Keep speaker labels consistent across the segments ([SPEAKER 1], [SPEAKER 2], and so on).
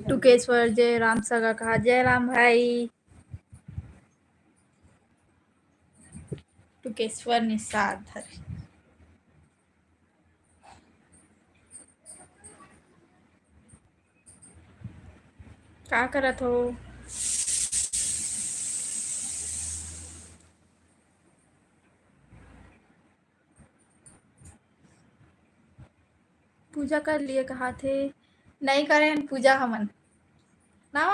[SPEAKER 1] टुकेश्वर जय राम सगा कहा जय राम भाई। टुकेश्वर निषाद का करत हो? पूजा कर लिए कहा थे? नहीं करे हन पूजा हमन ना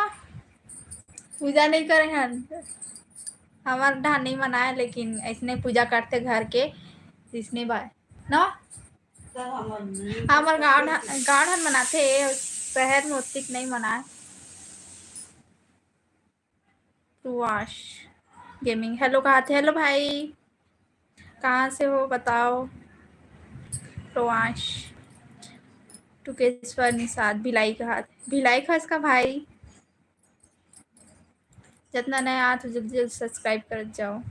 [SPEAKER 1] पूजा नहीं करे हन। हमार ढा नहीं मनाए लेकिन ऐसने पूजा करते घर के इसने बाय ना हमार गाँव हन मनाते शहर में उतनी नहीं मनाए। प्रवास गेमिंग हेलो कहा थे? हेलो भाई कहाँ से हो बताओ? प्रवास टुकेश्वर निषाद भिलाई कहा भिलाई खस का भाई जितना नया आ तो जल्दी जल्दी सब्सक्राइब कर जाओ।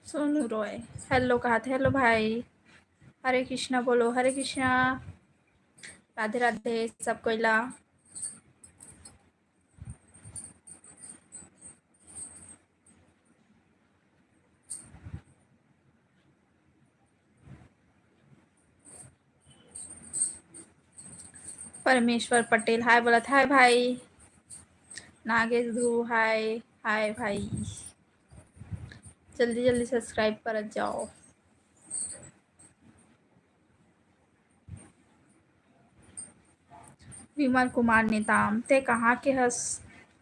[SPEAKER 1] सोनू रॉय हेलो कहा थे? हेलो भाई हरे कृष्णा बोलो हरे कृष्णा राधे राधे सब कोइला। परमेश्वर पटेल हाय बोला था। हाय भाई नागेश ध्रुव हाय हाय भाई जल्दी जल्दी सब्सक्राइब कर जाओ। विमल कुमार नेताम ते कहाँ के हस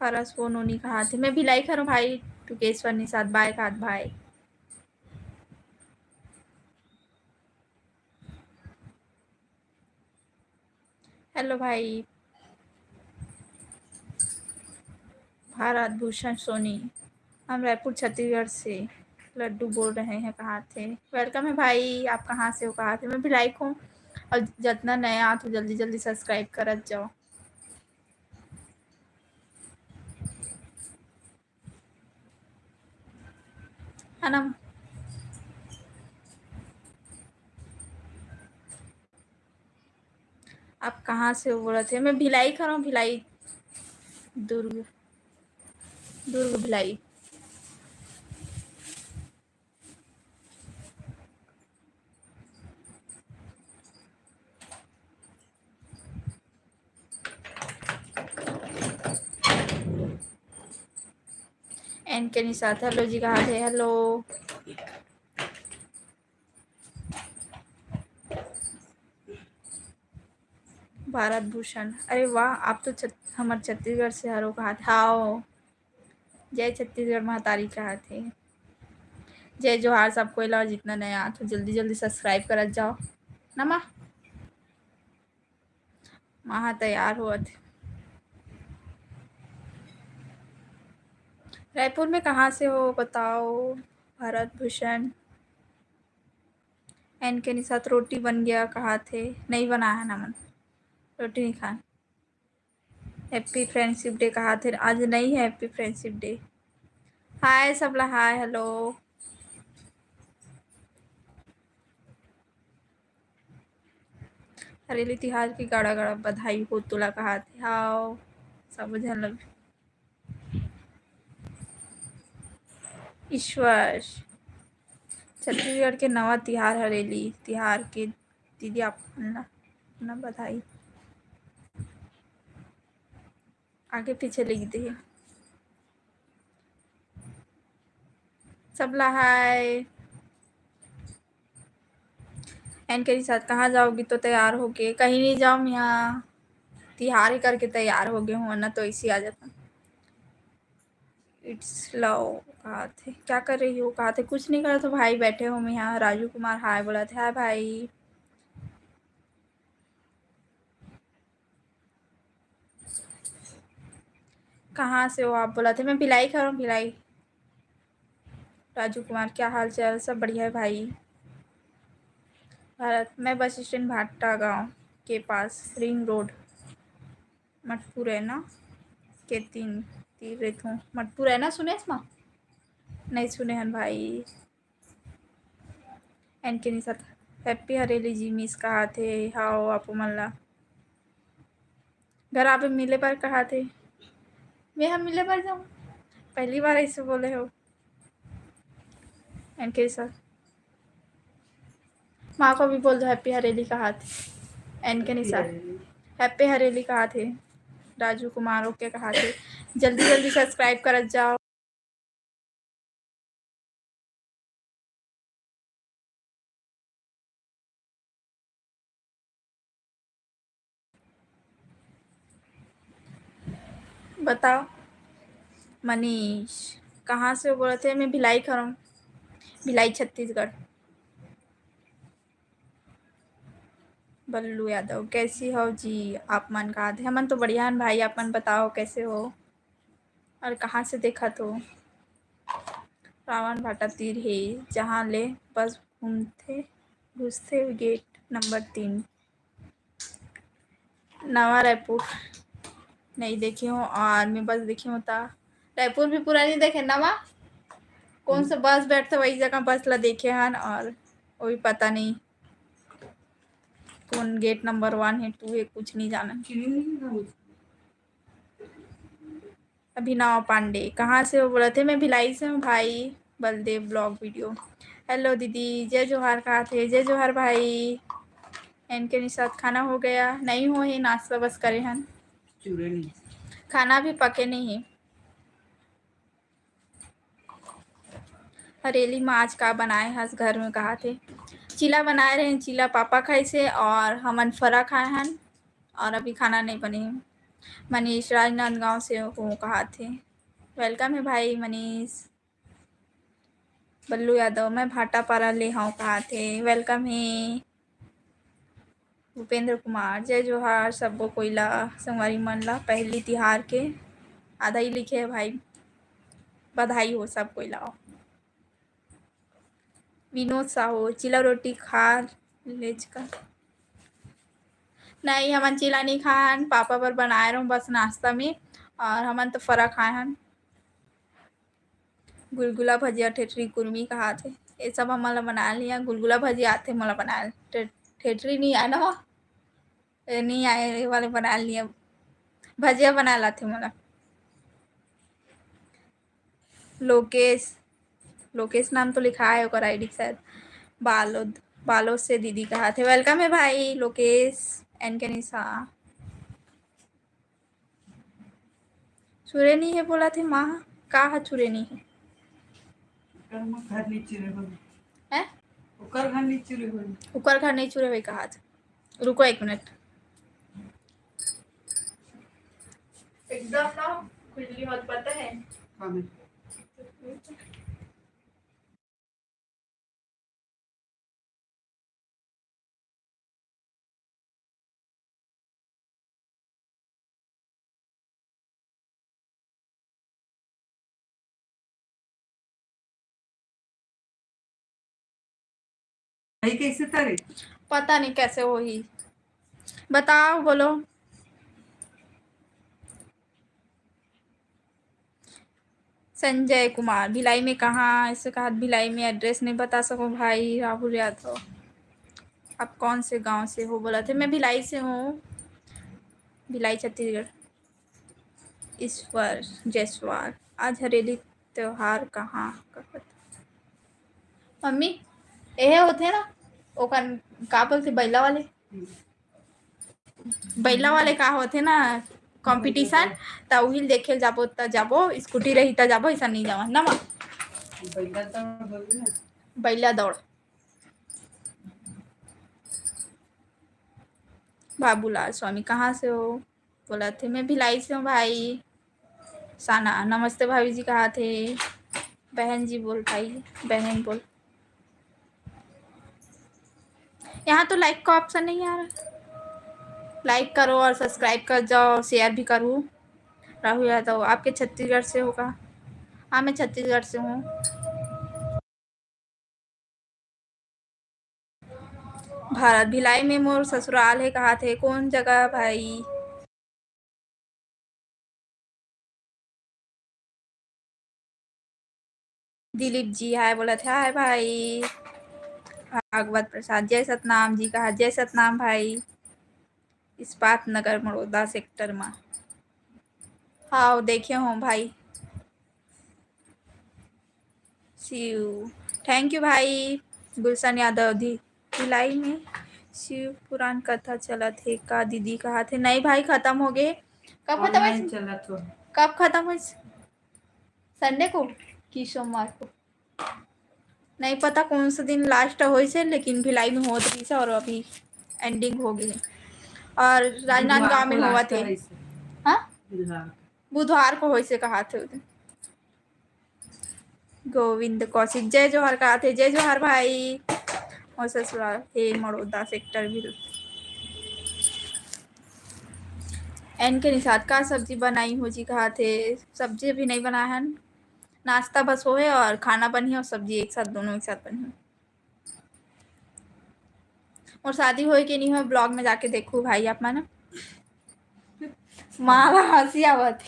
[SPEAKER 1] हरस वो नोनी कहा थे? मैं भिलाई खरूँ भाई टुकेश्वर निषाद बाय खात भाई। हेलो भाई भारत भूषण सोनी हम रायपुर छत्तीसगढ़ से लड्डू बोल रहे हैं कहाँ थे? वेलकम है भाई आप कहाँ से हो? कहाँ थे? मैं भिलाई हूँ और जितना नया तो जल्दी जल्दी सब्सक्राइब कर जाओ है ना। आप कहाँ से हो बोला थे? मैं भिलाई खा रहा हूँ भिलाई दुर्ग दुर्ग भिलाई। एन के निशात हेलो जी कहा थे? हेलो भारत भूषण अरे वाह आप तो हमारे छत्तीसगढ़ से हरो कहा था। जय छत्तीसगढ़ महातारी कहा थे? जय जोहार सबको ला जितना नया तो जल्दी जल्दी सब्सक्राइब कर जाओ ना माँ महा तैयार हुआ थे। रायपुर में कहाँ से हो बताओ? भारत भूषण एन के साथ रोटी बन गया कहा थे? नहीं बना है ना मन रोटी नहीं खा। हैप्पी फ्रेंडशिप डे कहा थे? आज नहीं है हैप्पी फ्रेंडशिप डे। हाय सबला हाय हेलो हरेली तिहार की गाड़ा गाड़ा बधाई हो तुला कहा थे? हाओ सब जन लग ईश्वर छत्तीसगढ़ के नवा तिहार हरेली तिहार के दीदी आप ना बधाई आगे पीछे लिख दी सबला हाय। एन के साथ कहाँ जाओगी? तो तैयार होके कहीं नहीं जाऊँ यहाँ तिहार ही करके तैयार हो गए हूँ ना तो इसी आ जाता। इट्स लव कहा थे? क्या कर रही हो? कहा थे? कुछ नहीं करा तो भाई बैठे हो मैं यहाँ। राजू कुमार हाय बोला था। हाय भाई कहाँ से हो आप? बोला थे मैं भिलाई खा रहा हूँ भिलाई। राजू कुमार क्या हाल चाल? सब बढ़िया है भाई। भारत मैं बस स्टैंड भाट्टा गांव के पास रिंग रोड मटपुर है ना के 3 तीर रेथू मटपुर है ना, सुने माँ नहीं सुने हन भाई। एनके नहीं साथ हैप्पी हरेली जी मिस कहा थे हाओ आपो मल्ला घर आप मिले पर कहा थे मैं हम मिले पर जाऊँ पहली बार ऐसे बोले हो। एनके साथ माँ को भी बोल दो हैप्पी हरेली कहा थे। एनके नहीं साथ हैप्पी हरेली कहा थे। राजू कुमार ओके कहा थे। जल्दी जल्दी सब्सक्राइब कर जाओ। बताओ मनीष कहाँ से बोल रहे थे। मैं भिलाई खड़ा, भिलाई छत्तीसगढ़। बल्लू यादव कैसी हो जी आप मन कहा थे। हमन तो बढ़िया हन भाई, आप मन बताओ कैसे हो और कहाँ से देखा तो। रावण भाटा तीर है जहाँ ले बस घुसते गेट नंबर 3 नवा रायपुर नहीं देखी हूँ और मैं बस देखी हूँ था रायपुर भी पूरा नहीं देखे नवा कौन सा बस बैठते वही जगह बस ला देखे हन और वो भी पता नहीं कौन गेट नंबर 1 है 2 है कुछ नहीं जाना। अभिनव पांडे कहाँ से हो बोला थे। मैं भिलाई से हूँ भाई। बलदेव ब्लॉग वीडियो हेलो दीदी जय जोहार कहा थे। जय जोहार भाई। इनके निशात खाना हो गया नहीं हो ही नाश्ता बस करे हन खाना भी पके नहीं है। हरेली में आज का बनाए हंस घर में कहा थे। चीला बनाए रहे हैं चीला पापा खाए से और हमन फरा खाए हन और अभी खाना नहीं बने। मनीष राजनांदगांव से हो कहा थे। वेलकम है भाई मनीष। बल्लू यादव मैं भाटापारा ले हूँ कहा थे। वेलकम है। भूपेंद्र कुमार जय जोहार सबो कोयला संगवारी मन ला पहली तिहार के आधा ही लिखे है भाई बधाई हो सब कोयला। विनोद साहू चिला रोटी खा लेज का नहीं हमन चिला नहीं खाए पापा पर बनाए रहूँ बस नाश्ता में और हमन तो फरा खाए हन। गुलगुला भजिया ठेठरी कुर्मी कहा थे ये सब हम ला बना लिया। गुलगुला भजिया आते मला बनाए ठेठरी नहीं आए ना नहीं आए वाले बना लिया भजिया बना लाते मला। लोकेश लोकेश नाम तो लिखा है और आईडी शायद बालोद से दीदी कहा थे। वेलकम है भाई लोकेश एन के निशा छुरे नहीं है बोला थे माँ का छुरे नहीं है उकर घर नहीं छुरे भाई कहा था। रुको एक मिनट एकदम ना खुजली मत पता है
[SPEAKER 2] कैसे तारे
[SPEAKER 1] पता नहीं कैसे हो ही बताओ बोलो। संजय कुमार भिलाई में कहाँ ऐसे कहा भिलाई में एड्रेस नहीं बता सको भाई राहुल यादव। आप कौन से गांव से हो बोला थे। मैं भिलाई से हूँ भिलाई छत्तीसगढ़। ईश्वर जयसवाल आज हरेली त्योहार कहाँ मम्मी यह होते ना ओकर का बोलते बैला वाले का होते ना कंपटीशन त उही देखे जाबो त जाबो स्कूटी रही त जाबो ऐसा नहीं जावा ना माँ बैला दौड़। बाबूलाल स्वामी कहाँ से हो बोला थे। मैं भिलाई से हूँ भाई। साना नमस्ते भाभी जी कहा थे। बहन जी बोल भाई बहन बोल। यहाँ तो लाइक का ऑप्शन नहीं आ रहा। लाइक करो और सब्सक्राइब कर जाओ शेयर भी करूँ। राहुल यादव आपके छत्तीसगढ़ से होगा। हाँ मैं छत्तीसगढ़ से हूँ। भारत भिलाई में मोर ससुराल है कहा थे। कौन जगह भाई दिलीप जी हाय बोला थे, हाय भाई। भागवत प्रसाद जय सतनाम जी कहा, जय सतनाम भाई। इस्पात नगर बड़ौदा सेक्टर में। हाँ देखे हूँ भाई। शिव थैंक यू भाई। गुलशन यादव भिलाई में शिव पुराण कथा चला थे का दीदी कहा थे, नहीं भाई खत्म हो गए। कब खत्म
[SPEAKER 2] ऑनलाइन
[SPEAKER 1] है?
[SPEAKER 2] चला तो
[SPEAKER 1] कब खत्म हुई? संडे को कि सोमवार को नहीं पता कौन सा दिन लास्ट हुई से, लेकिन भिलाई में हो रही से और अभी एंडिंग हो गई। और राजनांदगांव में हुआ थे। हाँ बुधवार को हो से कहा थे उधर। गोविंद कौशिक जय जोहर कहा थे, जय जोहर भाई। और ससुराल हे मड़ौदा सेक्टर भी। एन के निषाद का सब्जी बनाई हो जी कहा थे, सब्जी भी नहीं बनाया है, नाश्ता बस हो है और खाना बनी है और सब्जी एक साथ, दोनों एक साथ बनी है। और शादी हो कि नहीं हो ब्लॉग में जाके देखो भाई आप माना। मारा हंसी आवत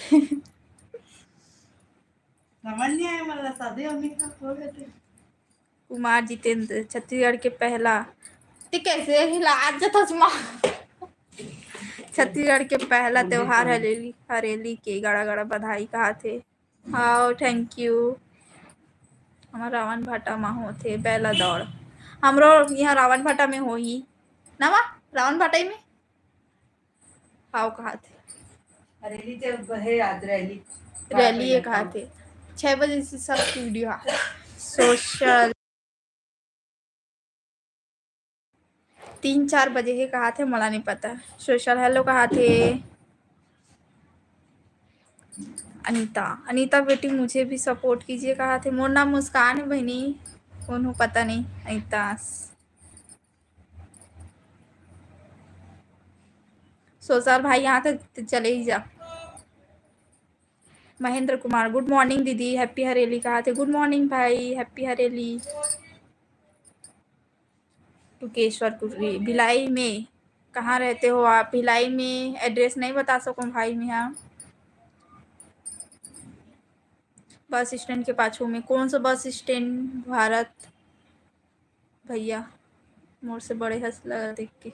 [SPEAKER 2] समझ नहीं आया मला सादे अम्मी का हो गए थे।
[SPEAKER 1] कुमार जितेंद्र छत्तीसगढ़ के पहला ते कैसे हिलाज था छत्तीसगढ़ के पहला त्योहार हरेली हरेली के गड़ा गड़ा बधाई कहा थे। हाँ थैंक यू। हमारा रावण भाटा में होते पहला दौड़, हमरो यहाँ रावण भाटा में हो ही ना वा रावण भाटा में। हाँ कहा थे
[SPEAKER 2] रैली जब है याद रैली
[SPEAKER 1] रैली ये कहा थे 6 बजे से सब वीडियो सोशल 3-4 बजे ही कहा थे, मला नहीं पता। सोशल हेलो कहा थे। अनीता अनीता बेटी मुझे भी सपोर्ट कीजिए कहा थे। मोर नाम मुस्कान है बहनी, कौन हो पता नहीं। अनीता सोशल भाई यहाँ तक चले ही जा। महेंद्र कुमार गुड मॉर्निंग दीदी, हैप्पी हरेली कहा थे। गुड मॉर्निंग भाई, हैप्पी हरेली। टुकेश्वरपुरी भिलाई में कहाँ रहते हो आप? भिलाई में एड्रेस नहीं बता सकूँ भाई मैं। यहाँ बस स्टैंड के पाछू में। कौन सा बस स्टैंड? भारत भैया मोर से बड़े हंस लगा देख के।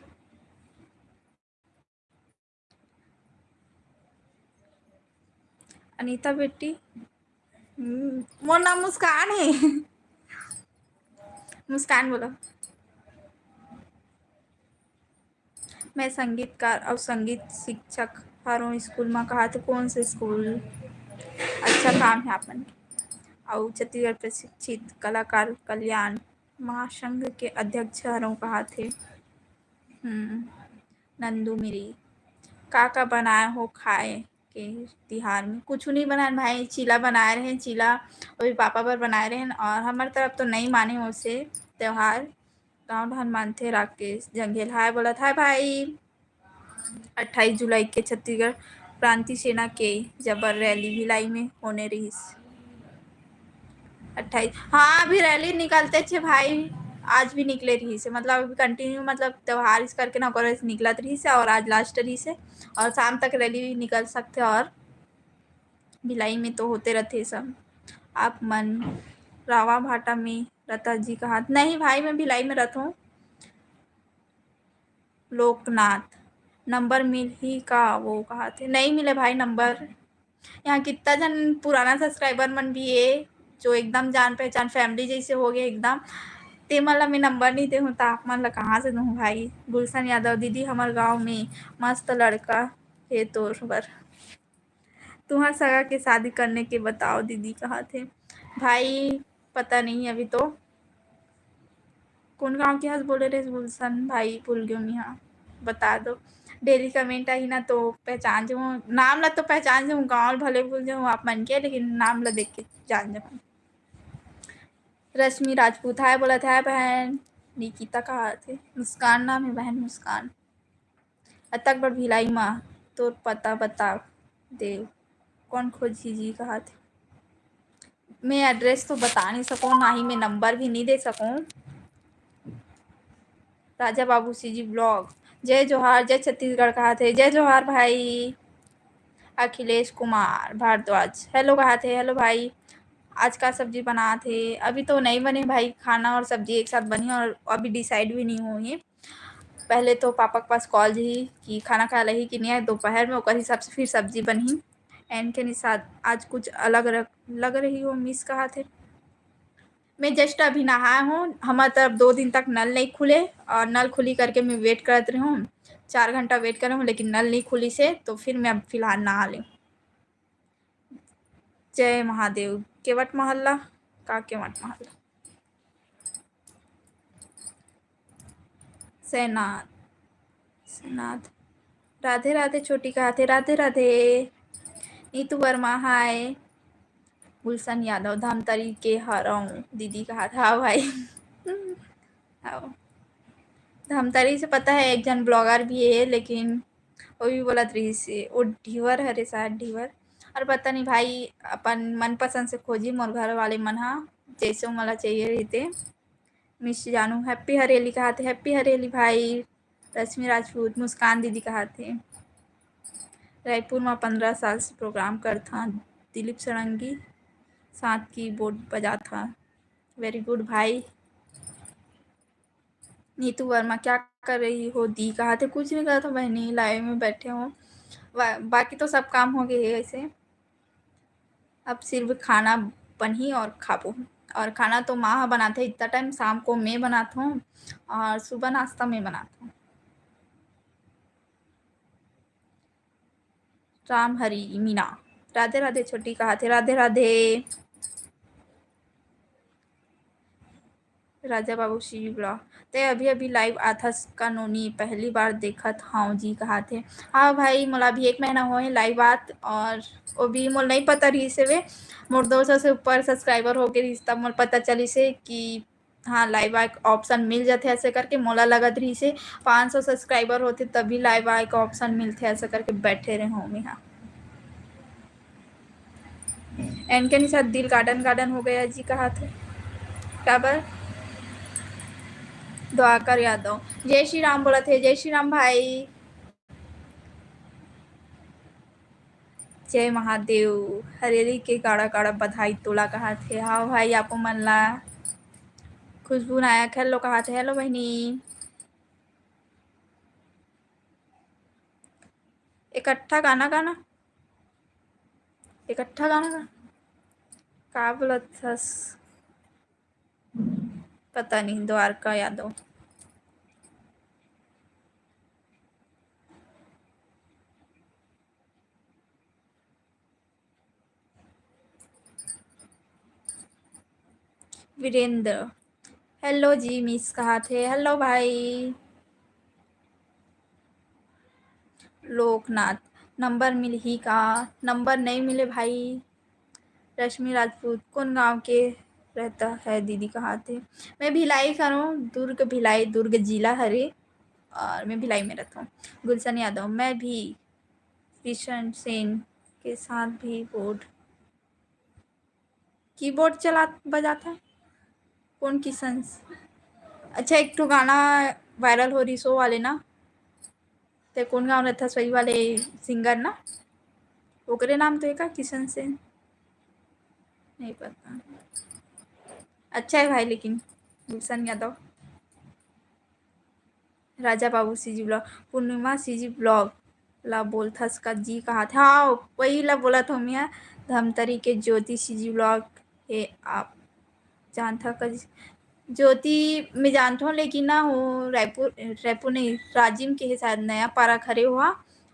[SPEAKER 1] अनीता बेटी मोर नाम मुस्कान है मुस्कान बोलो। मैं संगीतकार और संगीत शिक्षक हूँ स्कूल में कहा तो कौन से स्कूल? अच्छा काम है आपन। और छत्तीसगढ़ प्रशिक्षित कलाकार कल्याण महासंघ के अध्यक्ष हूँ कहा थे। नंदू मेरी का बनाए हो खाए के तिहार में? कुछ नहीं बनाए भाई, चीला बनाए रहे। चीला अभी पापा पर बनाए रहे और हमारे तरफ तो नहीं माने उसे त्योहार। गाँव ढान मानते राकेश जंगेल हाय बोला था भाई। 28 जुलाई के छत्तीसगढ़ क्रांति सेना के जबर रैली भिलाई में होने रही। 28 हाँ अभी रैली निकलते थे भाई, आज भी निकले रही से, मतलब अभी कंटिन्यू मतलब त्योहार इस करके ना करे निकलत रही से और आज लास्ट रही से और शाम तक रैली निकल सकते और भिलाई में तो होते रहते सब। आप मन रावा भाटा में रता जी का हाथ नहीं भाई, मैं भिलाई में रहता हूँ। लोकनाथ नंबर मिल ही का वो कहा थे, नहीं मिले भाई नंबर। यहाँ कितना जन पुराना सब्सक्राइबर मन भी है जो एकदम जान पहचान फैमिली जैसे हो गए एकदम, ते मला मैं नंबर नहीं दे हूँ तो आप मन ला कहाँ से दूँ भाई। गुलशन यादव दीदी हमारे गांव में मस्त लड़का है तो बर तुम्हार सगा के शादी करने के बताओ दीदी कहा थे। भाई पता नहीं अभी तो कौन गांव के हंस बोले रहे गुलशन भाई, भूल गए यहाँ बता दो। डेली कमेंट आई ना तो पहचान जाऊँ, नाम ला तो पहचान जाऊँ, गाँव भले भूल जाऊँ आप मन के, लेकिन नाम ला देख के जान जाऊँ। रश्मि राजपूत हाय बोला था बहन। निकिता कहा थे। मुस्कान नाम है बहन मुस्कान। अतक बड़ भिलाई माँ तो पता बता देव कौन खोजी जी कहा थे। मैं एड्रेस तो बता नहीं सकूँ, ना ही मैं नंबर भी नहीं दे सकूँ। राजा बाबू सी जी ब्लॉग जय जोहार, जय छत्तीसगढ़ कहा थे। जय जोहार भाई। अखिलेश कुमार भारद्वाज हेलो कहा थे। हेलो भाई। आज का सब्जी बना थे, अभी तो नहीं बने भाई, खाना और सब्जी एक साथ बनी और अभी डिसाइड भी नहीं हुई। पहले तो पापा के पास कॉल जी कि खाना खा रही कि नहीं है, दोपहर में ओकर हिसाब से फिर सब्जी बनी। एंड के साथ आज कुछ अलग लग रही हो मिस कहा थे। मैं जस्ट अभी नहाया हूँ, हमारे तरफ 2 दिन तक नल नहीं खुले और नल खुली करके मैं वेट करत रही हूँ, 4 घंटा वेट कर रही हूँ लेकिन नल नहीं खुली से, तो फिर मैं अब फिलहाल नहा ली। जय महादेव। केवट मोहल्ला का केवट मोहल्ला सेनाथ सेनाथ। राधे राधे छोटी कहा थे, राधे राधे। नीतू वर्मा हाय। गुलशन यादव धमतरी के हराऊं दीदी कहा था। हाँ भाई हाँ, धमतरी से पता है, एक जन ब्लॉगर भी है लेकिन वो भी बोला रही से वो ढीवर हरे शायद ढीवर। और पता नहीं भाई, अपन मनपसंद से खोजी मोर घर वाले मन हा जैसे मला चाहिए रहते। मिस जानू हैप्पी हरेली कहा थे, हैप्पी हरेली भाई। रश्मि राजपूत मुस्कान दीदी कहा थे। रायपुर में 15 साल से प्रोग्राम कर था, दिलीप सड़ंगी साथ की बोर्ड बजा था। वेरी गुड भाई। नीतू वर्मा क्या कर रही हो दी कहा थे, कुछ नहीं करा था बहनी, लाइव में बैठे हो। बाकी तो सब काम हो गए ऐसे, अब सिर्फ खाना बनी और खाबो। और खाना तो माँ बनाते इतना टाइम, शाम को मैं बनाता हूँ और सुबह नाश्ता मैं बनाता हूँ। राम हरी मीना राधे राधे छोटी कहा थे, राधे राधे। राजा बाबू शी ब्लॉग ते अभी अभी लाइव आथस का नोनी पहली बार देखा था जी कहा थे। हाँ भाई, मोला भी 1 महीना हुए लाइव आत और वो भी मोल नहीं पता रही से वे मोर 200 से ऊपर सब्सक्राइबर हो गए तब मोल पता चली से कि हाँ लाइव आय ऑप्शन मिल जाते ऐसे करके। मोला लगत रही से 500 सब्सक्राइबर होते तभी लाइव आय का ऑप्शन मिलते ऐसे करके बैठे रहे होंगे। हाँ एन के साथ दिल गार्डन गार्डन हो गया जी कहा थे। काबर द्वाकर यादव जय श्री राम बोला थे, जय श्री राम भाई। जय महादेव। हरेली के गाड़ा गाड़ा बधाई तोला कहा थे। हाँ भाई आपो मन ला। खुशबू नायक हेलो कहा थे, हेलो बहनी। इकट्ठा गाना गाना इकट्ठा गाना गाना का बोलत हस, पता नहीं। द्वारका यादव वीरेंद्र हेलो जी मिस कहा थे, हेलो भाई। लोकनाथ नंबर मिल ही का, नंबर नहीं मिले भाई। रश्मि राजपूत कौन गांव के रहता है दीदी कहा थे। मैं भिलाई करूँ, दुर्ग भिलाई, दुर्ग जिला हरे और मैं भिलाई में रहता हूँ। गुलशन यादव मैं भी किशन सेन के साथ भी बोर्ड कीबोर्ड चला बजाता है। कौन किशन? अच्छा एक तो गाना वायरल हो रही सो वाले ना, ते कौन गाँव रहता सही वाले सिंगर ना, ओकरे नाम तो है का किशन सेन, नहीं पता। अच्छा है भाई लेकिन गुलशन यादव। राजा बाबू सीजी ब्लॉग पूर्णिमा सीजी ब्लॉग ला बोलथस का जी कहा था। हाँ वही ला बोला था मैं, धमतरी के ज्योति सीजी ब्लॉग है आप जानता का ज्योति मैं जानता हूँ लेकिन ना वो रायपुर रायपुर नहीं राजिम के है शायद, नया पारा खड़े हुआ।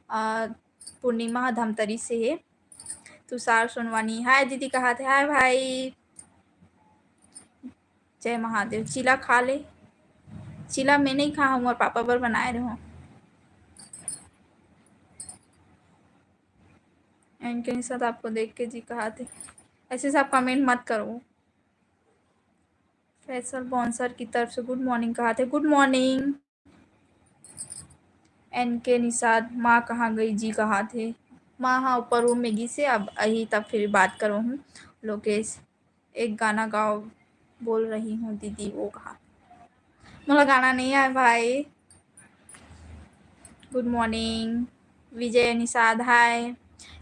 [SPEAKER 1] पूर्णिमा धमतरी से है। तुषार सोनवानी हाय दीदी कहा थे, हाय भाई। जय महादेव चिला खा ले, चिला मैं नहीं खा हूँ और पापा पर बनाए रहे हो। इनके साथ आपको देख के जी कहा थे, ऐसे सब कमेंट मत करो। फैसल बॉन्सर की तरफ से गुड मॉर्निंग कहा थे, गुड मॉर्निंग। एन के निषाद माँ कहाँ गई जी कहा थे। माँ हाँ ऊपर रूम में गी से अब अही तब फिर बात करो हूँ। लोकेश एक गाना गाओ बोल रही हूँ दीदी, वो कहा मुझे गाना नहीं आया भाई। गुड मॉर्निंग विजय निषाद हाय।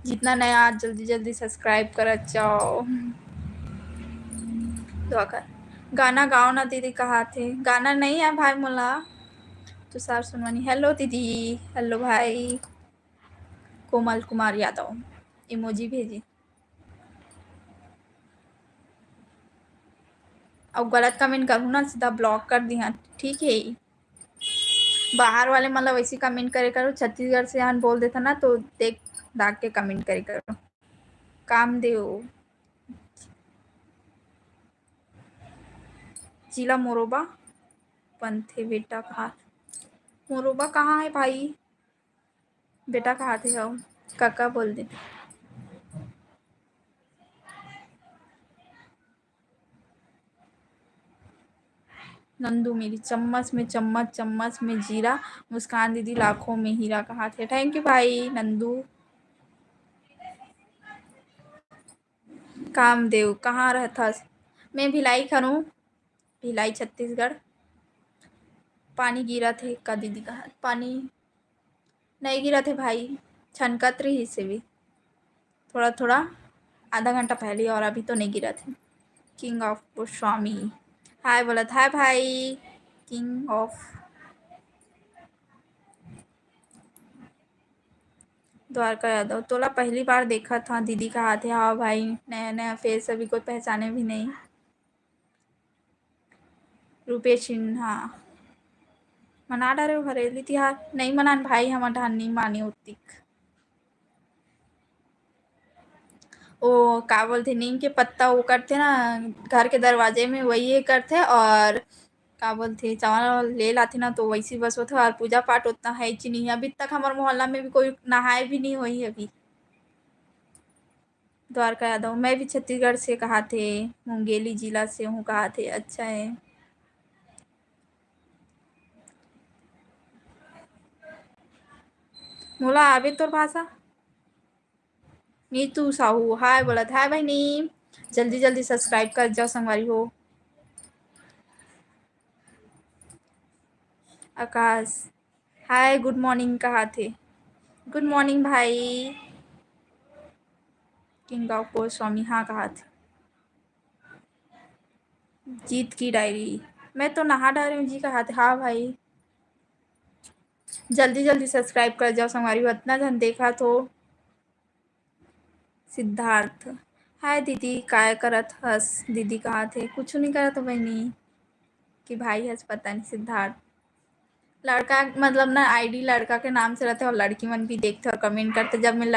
[SPEAKER 1] जितना नया जल्दी जल्दी सब्सक्राइब कर जाओ। दुआ कर। गाना गाओ ना दीदी, कहा थे गाना नहीं है भाई मोला। तुषार सुनवानी, हेलो दीदी। हेलो भाई। कोमल कुमार यादव इमोजी भेजी। अब गलत कमेंट करूँ ना सीधा ब्लॉक कर दिया, ठीक है। बाहर वाले मतलब वैसे कमेंट करे करो, छत्तीसगढ़ से यहाँ बोल देता ना तो देख दाग के कमेंट करे करो। कामदेव जिला मोरोबा पंथे बेटा कहाँ। मोरोबा कहाँ है भाई, बेटा कहाँ थे हो, काका बोल दे। नंदू मेरी चम्मच में चम्मच, चम्मच में जीरा, मुस्कान दीदी लाखों में हीरा कहाँ थे। थैंक यू भाई नंदू। कामदेव कहाँ रहता। मैं भिलाई करूँ, भिलाई छत्तीसगढ़। पानी गिरा थे का दीदी कहा, पानी नहीं गिरा थे भाई, छनकत रही से भी थोड़ा थोड़ा आधा घंटा पहले, और अभी तो नहीं गिरा थे। किंग ऑफ गोस्वामी हाय बोला था भाई। किंग ऑफ द्वारका यादव तोला पहली बार देखा था दीदी कहा थे। हाँ भाई, नया नया फेस, अभी कोई पहचाने भी नहीं। रुपेश सिन्हा मना डारे हरेली तिहार नहीं मनान भाई, हम ढान नहीं माने उतिक। वो क्या बोलते नीम के पत्ता वो करते ना घर के दरवाजे में, वही ये करते। और क्या बोलते चावल ले लाते ना तो वैसी बस होता। और पूजा पाठ उतना है ही नहीं, अभी तक हमारे मोहल्ला में भी कोई नहाए भी नहीं हुई अभी। द्वारका यादव मैं भी छत्तीसगढ़ से कहा थे, मुंगेली जिला से हूँ कहा थे। अच्छा है। मोला आवे तोर भाषा। नीतू साहू हाय बोला था बहनी, जल्दी जल्दी सब्सक्राइब कर जाओ संगवारी हो। आकाश हाय गुड मॉर्निंग कहा थे। गुड मॉर्निंग भाई। किंग ऑफ गोस्वामी हाँ कहा थे। जीत की डायरी मैं तो नहा डा रही हूँ जी कहा थे। हाँ भाई जल्दी जल्दी सब्सक्राइब कर जाओ संगवारी हो, इतना जन देखा तो। सिद्धार्थ हाय दीदी काय करत हस। दीदी कहा थे कुछ नहीं करा तो बहनी कि भाई हस पता नहीं। सिद्धार्थ लड़का मतलब ना आईडी लड़का के नाम से रहते और लड़की मन भी देखते और कमेंट करते। जब मैं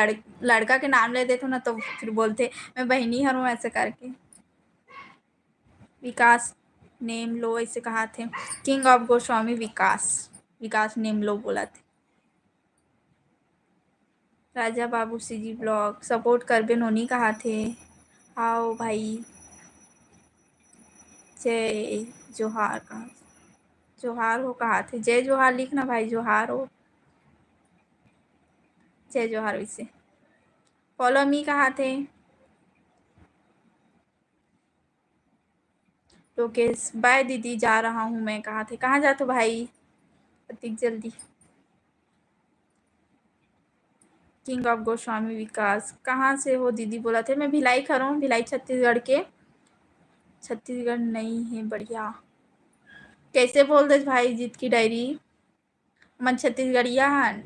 [SPEAKER 1] लड़का के नाम ले देती हूँ ना तो फिर बोलते मैं बहनी हूँ ऐसे करके। विकास नेम लो ऐसे कहा थे। King of Goswami Vikas, Vikas name लो बोला थे। Raja Babu CG blog support कर बे नोनी कहा थे। आओ भाई जय जोहार कहा, जोहार हो कहा थे। जय जोहार लिखना भाई, जोहार हो जय जोहार। वैसे फॉलो मी कहा थे। लोकेश बाय दीदी जा रहा हूँ मैं कहा थे। कहाँ जाते भाई अतिक जल्दी। किंग ऑफ गोस्वामी विकास कहाँ से हो दीदी बोला थे। मैं भिलाई खा रहा हूँ, भिलाई छत्तीसगढ़ के। छत्तीसगढ़ नहीं है बढ़िया कैसे बोल दे भाई। जीत की डायरी मन छत्तीसगढ़िया हन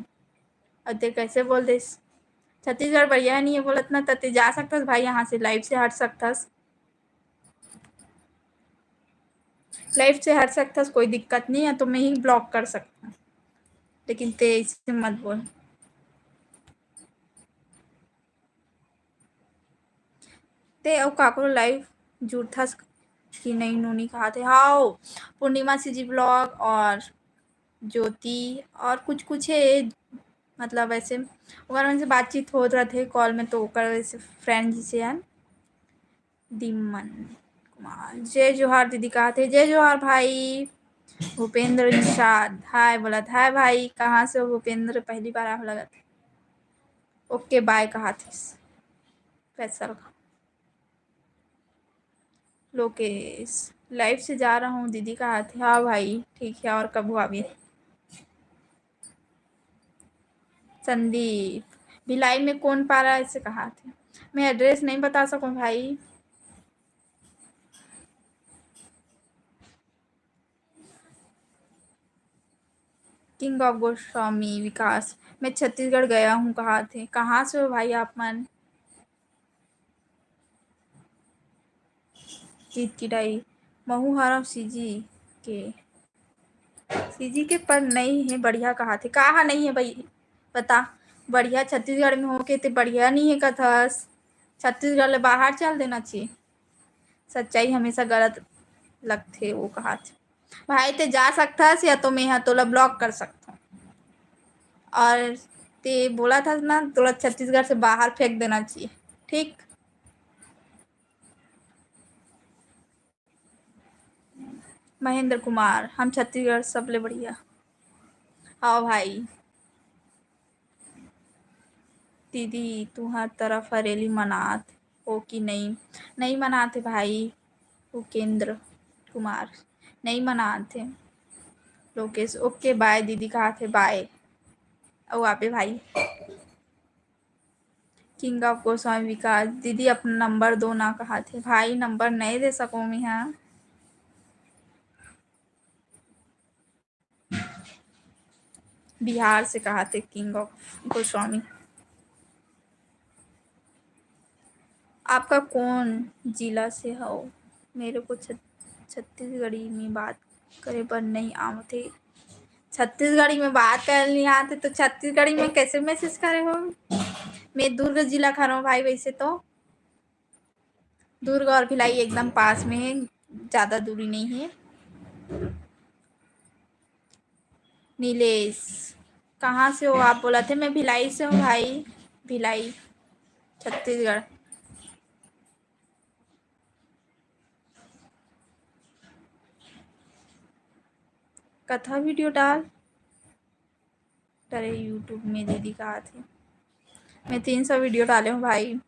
[SPEAKER 1] और ते कैसे बोल दे छत्तीसगढ़ बढ़िया नहीं है बोलत ना। ते जा सकतस भाई, यहाँ से लाइव से हट सकतस, लाइव से हट सकतस, कोई दिक्कत नहीं है। तो मैं ही ब्लॉक कर सकता, लेकिन ते इससे मत बोल। ते अब काकरो लाइव जुड़थस कि नहीं नूनी कहा थे। हाँ पूर्णिमा सीजी ब्लॉग और ज्योति और कुछ कुछ है मतलब ऐसे ओकर मन से बातचीत होत रहथे कॉल में, तो ओकर वैसे फ्रेंड जिसे हैं। दिमन कुमार जय जोहार दीदी कहा थे। जय जोहार भाई। भूपेंद्र निषाद हाय बोला था। हाय भाई कहाँ से हो भूपेंद्र, पहली बार आप लगा था। ओके बाय कहा थे। फैसल लोकेश लाइव से जा रहा हूँ दीदी कहा थे। हाँ भाई ठीक है, और कब आविए। संदीप भिलाई में कौन पारा ऐसे कहा थे। मैं एड्रेस नहीं बता सकूँ भाई। किंग ऑफ गोस्वामी विकास, मैं छत्तीसगढ़ गया हूँ, कहाँ थे? कहाँ से हो भाई आप मन? जीत की डाई, महू हरम सीजी के पर नहीं है बढ़िया, कहाँ थे? कहाँ नहीं है भाई बता? बढ़िया छत्तीसगढ़ में होके ते बढ़िया नहीं है कथस। छत्तीसगढ़ ले बाहर चल देना चाहिए। सच्चाई हमेशा गलत लगथे, वो कहा थे भाई ते जा सकथस या तो मैं यहाँ तोला ब्लॉक कर सकता हूँ। और ते बोला था ना तोला छत्तीसगढ़ से बाहर फेंक देना चाहिए, ठीक? महेंद्र कुमार, हम छत्तीसगढ़ सबले बढ़िया। हाँ भाई दीदी तुहर तरफ हरेली मनात हो कि नहीं? नहीं मनाते भाई। उपेंद्र कुमार, नहीं मनाते। लोकेश, ओके बाय दीदी, कहा थे बाय। ओ आपे भाई। किंग ऑफ गोस्वामी विकास, दीदी अपना नंबर दो ना, कहा थे भाई? नंबर नहीं दे सकूँ मैं यहाँ। बिहार से कहा थे किंग ऑफ गोस्वामी। आपका कौन जिला से हो? मेरे को छत्तीसगढ़ी में बात करे पर नहीं आते। छत्तीसगढ़ी में बात कर नहीं आते तो छत्तीसगढ़ी में कैसे मैसेज करे हो? मैं दुर्ग जिला खा रहा हूँ भाई, वैसे तो दुर्ग और भिलाई एकदम पास में है, ज़्यादा दूरी नहीं है। नीलेश, कहाँ से हो आप? बोला थे मैं भिलाई से हूँ भाई, भिलाई छत्तीसगढ़। कथा वीडियो डाल, अरे यूट्यूब में दीदी कहा थी मैं 300 वीडियो डाले हूँ भाई।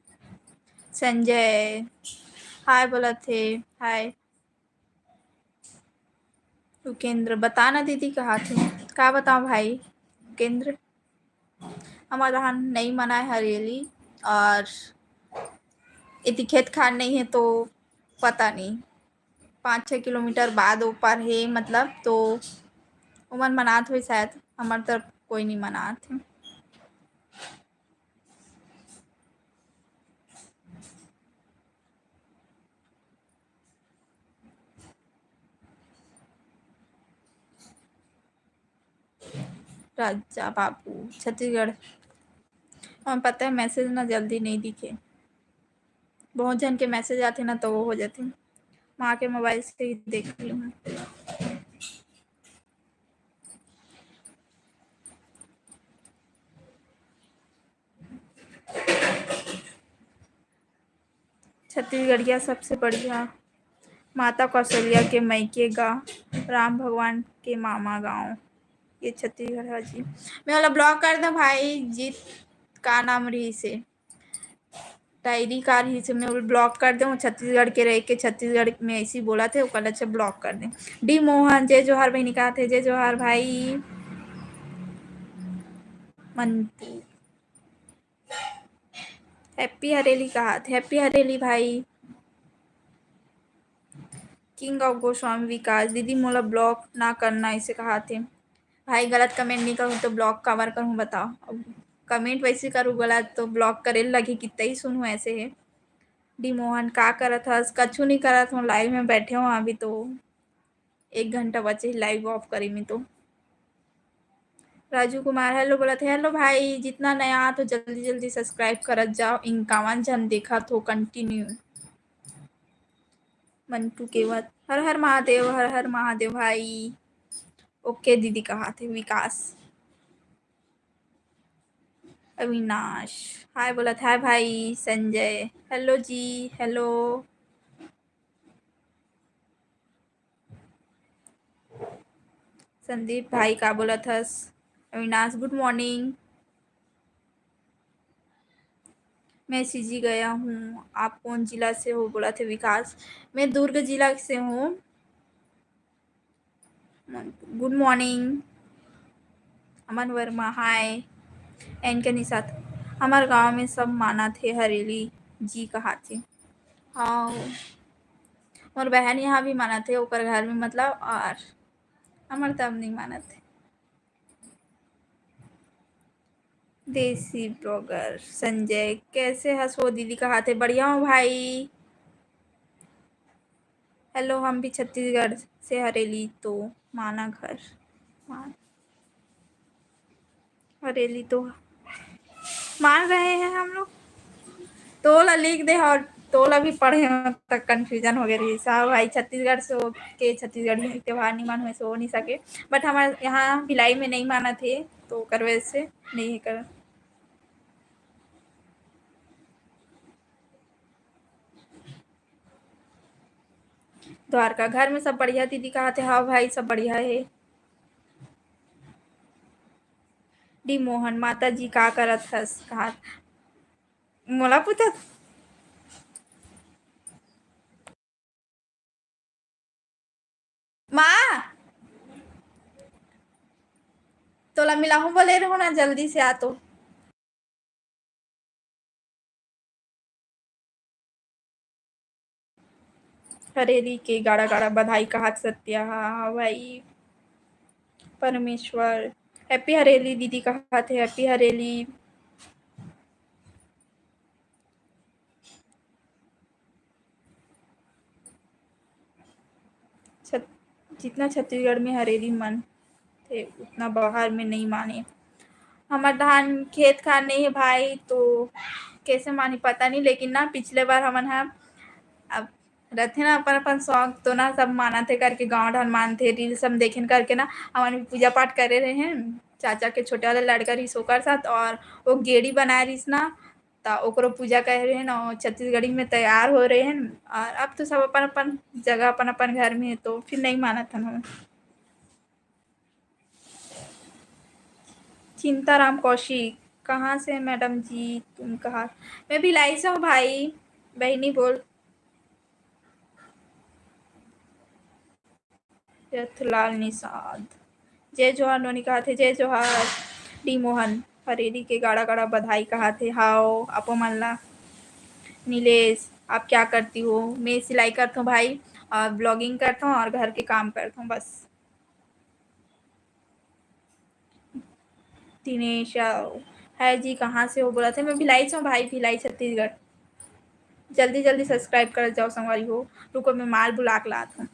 [SPEAKER 1] संजय, हाय बोला थे, हाय। उकेंद्र, बताना दीदी कहाँ थे? क्या बताऊँ भाई? उकेंद्र, हमारा यहाँ नहीं मना है हरियली, और यदि खेत खान नहीं है तो पता नहीं 5-6 किलोमीटर बाद ऊपर है, मतलब तो उमन मनात हुई शायद। हमारे तरफ कोई नहीं मनात है। राजा बाबू छत्तीसगढ़, और पता है मैसेज ना जल्दी नहीं दिखे, बहुत जन के मैसेज आते ना तो वो हो जाते। माँ के मोबाइल से ही देख ली हूँ। छत्तीसगढ़िया सबसे बढ़िया, माता कौशल्या के मैके गाँव, राम भगवान के मामा गाँव, ये छत्तीसगढ़ है जी। मैं वाला ब्लॉक कर दूँ भाई? जीत का नाम रही से डायरी कार ही से मैं ब्लॉक कर दूँ। छत्तीसगढ़ के रह के छत्तीसगढ़ में ऐसी बोला थे, वो कल अच्छा ब्लॉक कर दें। डी मोहन, जय जोहार बहनी, कहा थे जय जोहार भाई। मंटू, हैप्पी हरेली, कहा थे हैप्पी हरेली भाई। किंग ऑफ गोस्वामी विकास, दीदी मोला ब्लॉक ना करना इसे कहा थे भाई। गलत कमेंट नहीं करूँ तो ब्लॉक कवर करूँ बताओ? अब कमेंट वैसे करूँ गलत तो ब्लॉक करे लगी, कितना ही सुनूँ ऐसे है। डी मोहन, का करत हस? कछु नहीं करत हूँ, लाइव में बैठे हो अभी तो 1 घंटा बचे लाइव ऑफ करी में तो। राजू कुमार, हेलो बोला थे, हेलो भाई। जितना नया तो जल्दी जल्दी सब्सक्राइब करत जाओ, 51 जन देखा तो कंटिन्यू। मंटू केवत, हर हर महादेव, हर हर महादेव भाई। ओके दीदी कहा थे विकास। अविनाश, हाय बोला था, हाय भाई। संजय, हेलो जी, हेलो। संदीप भाई, का बोला था? Avinash, good morning. मैं सीजी गया हूँ, आप कौन जिला से हो? बोला थे विकास, मैं दुर्ग जिला से हूँ। Good morning. Aman Verma, hi. N K Nisath, हमारे गांव में सब माना थे हरेली जी कहा थे। हाँ, और बहन यहाँ भी माना थे, ऊपर घर में मतलब, और हमारे तब नहीं माना थे। देसी ब्लॉगर संजय, कैसे हंसो दीदी का हाथ है? बढ़िया हूँ भाई। हेलो, हम भी छत्तीसगढ़ से, हरेली तो माना घर। मान हरेली तो मान रहे हैं हम लोग। तोला लिख दे, और तोला भी पढ़े हो तक कंफ्यूजन हो गई रही साहब भाई। छत्तीसगढ़ से हो के छत्तीसगढ़ी त्योहार नहीं मान हुए सो हो नहीं सके, बट हमारे यहाँ भिलाई में नहीं माना थे, तो कर वजह से नहीं कर। द्वारका घर में सब बढ़िया दीदी का हाथ है? हाँ भाई सब बढ़िया है। डी मोहन, माता जी का करत हस कहा? मोला पूछत माँ, तोला मिलाहूं बोले रहो ना, जल्दी से आ तो। हरेली के गाड़ा गाड़ा बधाई का हाथ सत्या। हाँ भाई। परमेश्वर, हैप्पी हरेली दीदी का हाथ है, हैप्पी हरेली। छत जितना छत्तीसगढ़ में हरेली मन थे उतना बाहर में नहीं माने। हमार धान खेत खान नहीं है भाई, तो कैसे मानी पता नहीं, लेकिन ना पिछले बार हमन हा अब रहते ना अपन अपन शौक, तो ना सब माना थे करके गाँव ढान मानथे, रील्स हम देखेन करके ना हमन भी पूजा पाठ करे रहे हैं। चाचा के छोटे वाला लड़का रही ओकर साथ, और वो गेड़ी बनाए रहीस ना, त ओकरो पूजा करे रहे न, और छत्तीसगढ़ी में तैयार हो रहे हैं। और अब तो सब अपन अपन जगह अपन अपन घर में है, तो फिर नहीं माना था हम। चिंताराम कौशिक, कहाँ से मैडम जी तुम? कहाँ? मैं भिलाई से हूँ भाई। बहनी बोल। रथलाल निषाद, जय जोहार नोनी कहा थे, जय जोहार। डी मोहन, हरेली के गाड़ा गाड़ा बधाई कहा थे। हाओ अपो मल्ला। नीलेश, आप क्या करती हो? मैं सिलाई करता हूँ भाई, और ब्लॉगिंग करता हूँ, और घर के काम करता हूँ बस। दिनेश है जी, कहाँ से हो? बोला थे मैं भिलाई से हूँ भाई, भिलाई छत्तीसगढ़। जल्दी जल्दी सब्सक्राइब कर जाओ संगवारी हो। रुको मैं माल बुला के लाता हूँ।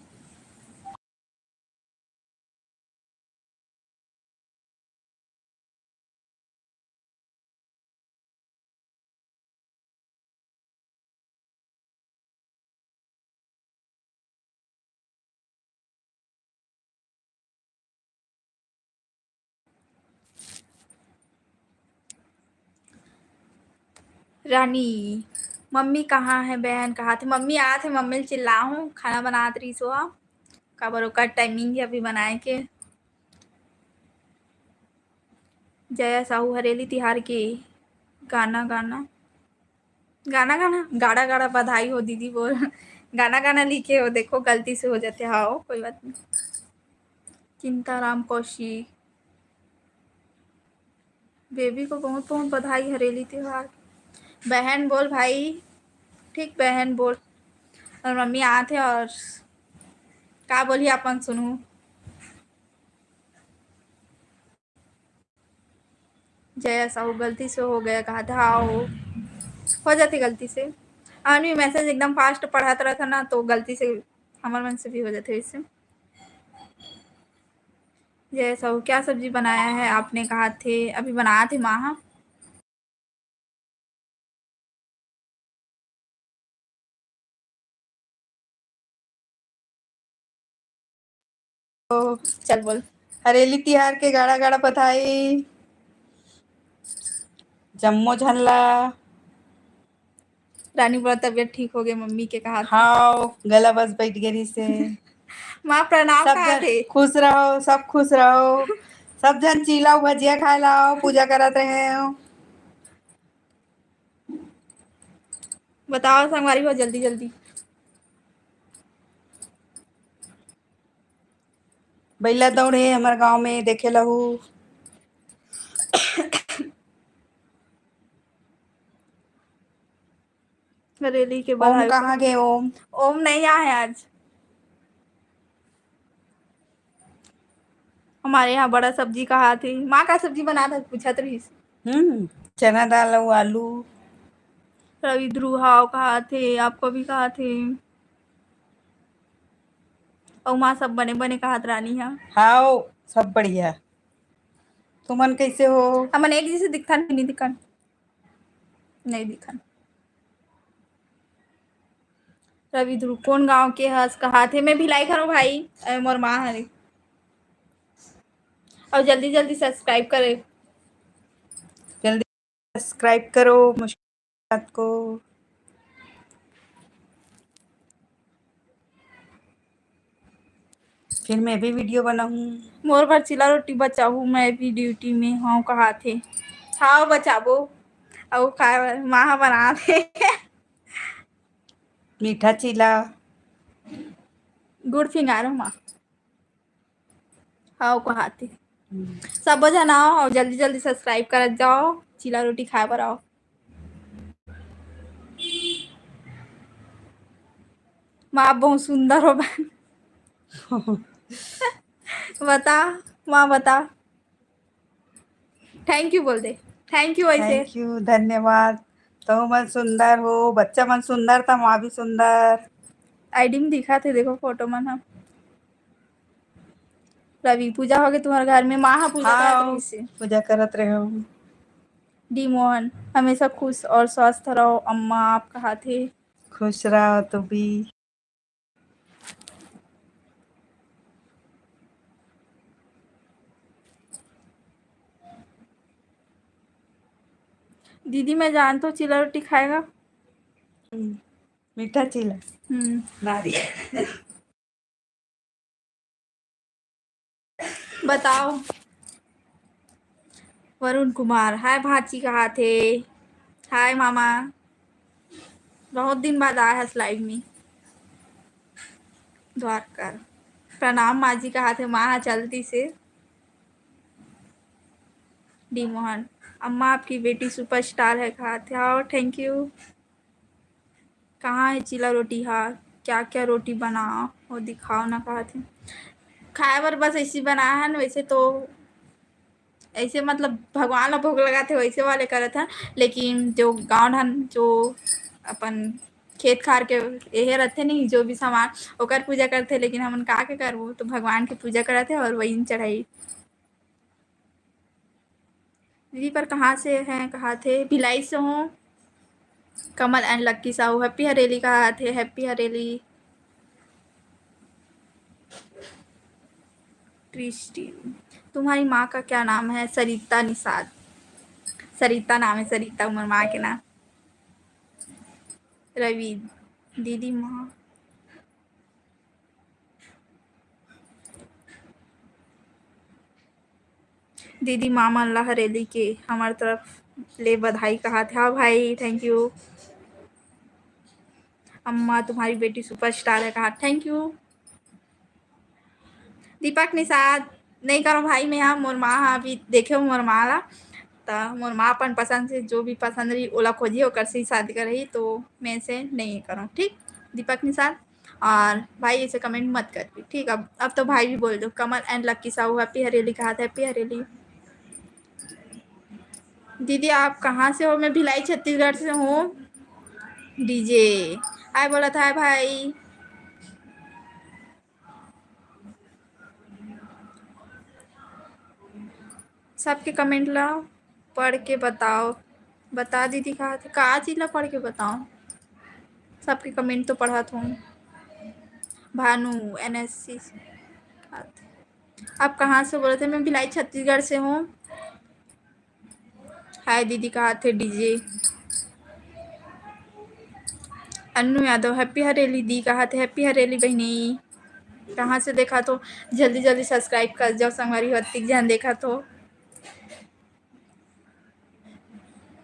[SPEAKER 1] रानी, मम्मी कहाँ है? बहन कहाँ थे? मम्मी आ थे, मम्मी चिल्लाऊँ खाना बनात रही सो का बरोकर टाइमिंग है अभी बनाए के। जया साहू, हरेली तिहार के गाना गाना गाना गाना गाड़ा गाड़ा बधाई हो दीदी बोल। गाना गाना लिखे हो, देखो गलती से हो जाते। हाँ कोई बात नहीं। चिंताराम कौशिक, बेबी को बहुत बहुत बधाई हरेली त्योहार। बहन बोल भाई, ठीक बहन बोल। और मम्मी आते और का बोली अपन सुनू। जया साहू, गलती से हो गया कहा था। हाँ हो जाती गलती से। भी मैसेज एकदम फास्ट पढ़ाता रहा था ना, तो गलती से हमारे मन से भी हो जाते इससे। जय साहू, क्या सब्जी बनाया है आपने? कहा थे अभी बनाए थे माँ। तो चल बोल।
[SPEAKER 2] हरेली तिहार के गाड़ा गाड़ा बधाई। जम्मो झनला।
[SPEAKER 1] रानी बोला तबियत ठीक हो गई मम्मी के कहा था।
[SPEAKER 2] हाँ गला बस बैठ गई से।
[SPEAKER 1] माँ प्रणाम
[SPEAKER 2] सब
[SPEAKER 1] कहा
[SPEAKER 2] जन
[SPEAKER 1] थे।
[SPEAKER 2] खुश रहो, सब खुश रहो। सब जन चिल्लाओ, भजिया खाए लाओ, पूजा करत रहे हो।
[SPEAKER 1] बताओ संगवारी हो जल्दी जल्दी।
[SPEAKER 2] बैला दौड़े हमारे गांव में देखे लहू।
[SPEAKER 1] हरेली के
[SPEAKER 2] ओम
[SPEAKER 1] बधाई का।
[SPEAKER 2] कहाँ गए ओम?
[SPEAKER 1] ओम नहीं आए आज। हमारे यहाँ बड़ा सब्जी कहा थी। माँ का सब्जी बना था पूछा तो रही।
[SPEAKER 2] चना दाल और आलू।
[SPEAKER 1] रवि ध्रुव हाव कहा थे, आपको भी कहा थे। और माँ सब बने बने कहत रानी हा।
[SPEAKER 2] हाओ सब बढ़िया। तुमन कैसे हो?
[SPEAKER 1] हमन एक जैसे दिखता नहीं दिखन, नहीं दिखन। रवि ध्रुव कौन गांव के हस कहा थे, मैं भिलाई करो भाई, मोर माँ हरे। और जल्दी जल्दी सब्सक्राइब करे।
[SPEAKER 2] जल्दी सब्सक्राइब करो मुस्कान को। फिर मैं भी वीडियो बनाऊँ।
[SPEAKER 1] मोर भर चिला रोटी बचाऊ, मैं भी ड्यूटी में हूँ कहा थे। हाँ बचाबो और खाए माँ बना थे।
[SPEAKER 2] मीठा चीला।
[SPEAKER 1] गुड़ फिंगारो माँ। हाँ कहा थे। सब जनाओ और जल्दी जल्दी सब्सक्राइब कर जाओ, चिला रोटी खाए पर आओ। माँ आप बहुत सुंदर हो बहन। बता माँ बता, थैंक यू बोल दे, थैंक यू ऐसे।
[SPEAKER 2] थैंक यू, धन्यवाद। तो मन सुंदर हो, बच्चा मन सुंदर था, माँ भी सुंदर।
[SPEAKER 1] आईडी में दिखा थे, देखो फोटो मन हम। रवि पूजा हो गई तुम्हारे घर में, माँ पूजा
[SPEAKER 2] हाँ
[SPEAKER 1] करत रही से।
[SPEAKER 2] पूजा करत रहे हो।
[SPEAKER 1] डी मोहन हमेशा खुश और स्वस्थ रहो अम्मा, आप कहा थे।
[SPEAKER 2] खुश रहो तो भी।
[SPEAKER 1] दीदी मैं जानता हूँ चिला रोटी खाएगा।
[SPEAKER 2] मीठा चीला नारियल।
[SPEAKER 1] बताओ। वरुण कुमार हाय भाची कहा थे। हाय मामा, बहुत दिन बाद आया है लाइव में। द्वारकर प्रणाम माँ जी कहा थे, माँ चलती से। डी मोहन अम्मा आपकी बेटी सुपरस्टार है कहा थे। हाँ थैंक यू। कहाँ है चिला रोटी, हाँ क्या क्या रोटी बनाओ वो दिखाओ ना कहा थे। खाए पर बस ऐसी बनाया है ना, वैसे तो ऐसे मतलब भगवान ला भोग लगाते वैसे वाले करे था। लेकिन जो गाँव ढान जो अपन खेत खार के यही रहते नहीं, जो भी सामान ओकर पूजा करते, लेकिन हमन का के करबो तो भगवान की पूजा करते और वही चढ़ाई। दीदी पर कहाँ से हैं कहा थे, भिलाई से हूँ। कमल एंड लक्की साहू हैप्पी हरेली कहा थे, हैप्पी हरेली। क्रिस्टीन तुम्हारी माँ का क्या नाम है, सरिता निषाद। सरिता नाम है, सरिता उमर माँ के नाम। रवि दीदी माँ दीदी मामा अल्लाह हरेली के हमारे तरफ ले बधाई कहा था। हाँ भाई थैंक यू। अम्मा तुम्हारी बेटी सुपरस्टार है कहा, थैंक यू। दीपक निषाद नहीं करो भाई, मैं यहाँ मोर माँ अभी देखे मोर माँ ला तो मोर माँ अपन पसंद से जो भी पसंद रही ओला खोजी ओकर से ही शादी कर रही, तो मैं से नहीं करूँ ठीक। दीपक निषाद और भाई ऐसे कमेंट मत कर ठीक। अब तो भाई भी बोल दो। कमल एंड लक्की साहू हैप्पी हरेली कहा था, हैप्पी हरेली। दीदी आप कहाँ से हो, मैं भिलाई छत्तीसगढ़ से हूँ। डीजे हाय बोला था भाई। सबके कमेंट ला पढ़ के बताओ, बता दीदी कहा चीज ला पढ़ के बताओ। सबके कमेंट तो पढ़ा था। भानु NSC आप कहाँ से बोले थे, मैं भिलाई छत्तीसगढ़ से हूँ। हाय दीदी कहा थे डीजे। अन्नू यादव हैप्पी हरेली दी कहा थे, हैप्पी हरेली बहनी। कहाँ से देखा तो जल्दी जल्दी सब्सक्राइब कर जाओ संगवारी होती जहाँ देखा तो।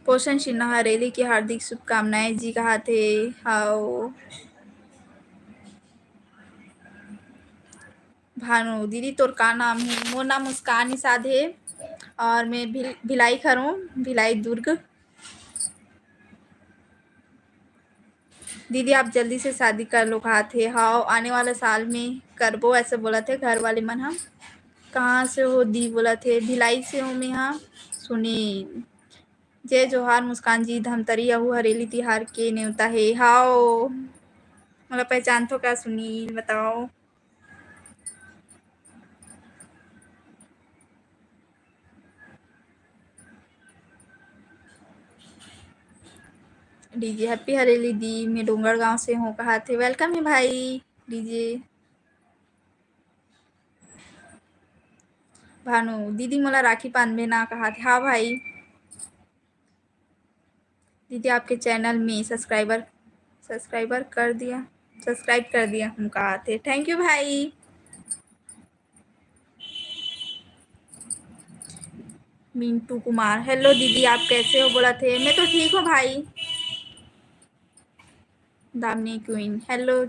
[SPEAKER 1] पोषण सिन्हा हरेली की हार्दिक शुभकामनाएं जी कहा थे। हाओ भानु दीदी तोर का नाम है, मोर नाम मुस्कान निषाद है और मैं भिलाई खरूँ, भिलाई दुर्ग। दीदी आप जल्दी से शादी कर लो कहा थे। हाँ आने वाले साल में करबो ऐसे बोला थे घर वाले मन। हम कहाँ से हो दी बोला थे, भिलाई से हूँ मैं। हाँ सुनील जय जोहार मुस्कान जी, धमतरी अहू हरेली तिहार के न्योता है। हाओ मोला पहचान तो का सुनील बताओ। डीजे हैप्पी हरेली दी, मैं डोंगर गांव से हूँ, कहा थे। वेलकम है भाई डीजे। भानु दीदी मोला राखी बांधबे ना, कहा थे। हाँ भाई दीदी आपके चैनल में सब्सक्राइब कर दिया हम, कहा थे। थैंक यू भाई। मिंटू कुमार हेलो दीदी आप कैसे हो, बोला थे। मैं तो ठीक हूँ भाई। Damini queen hello.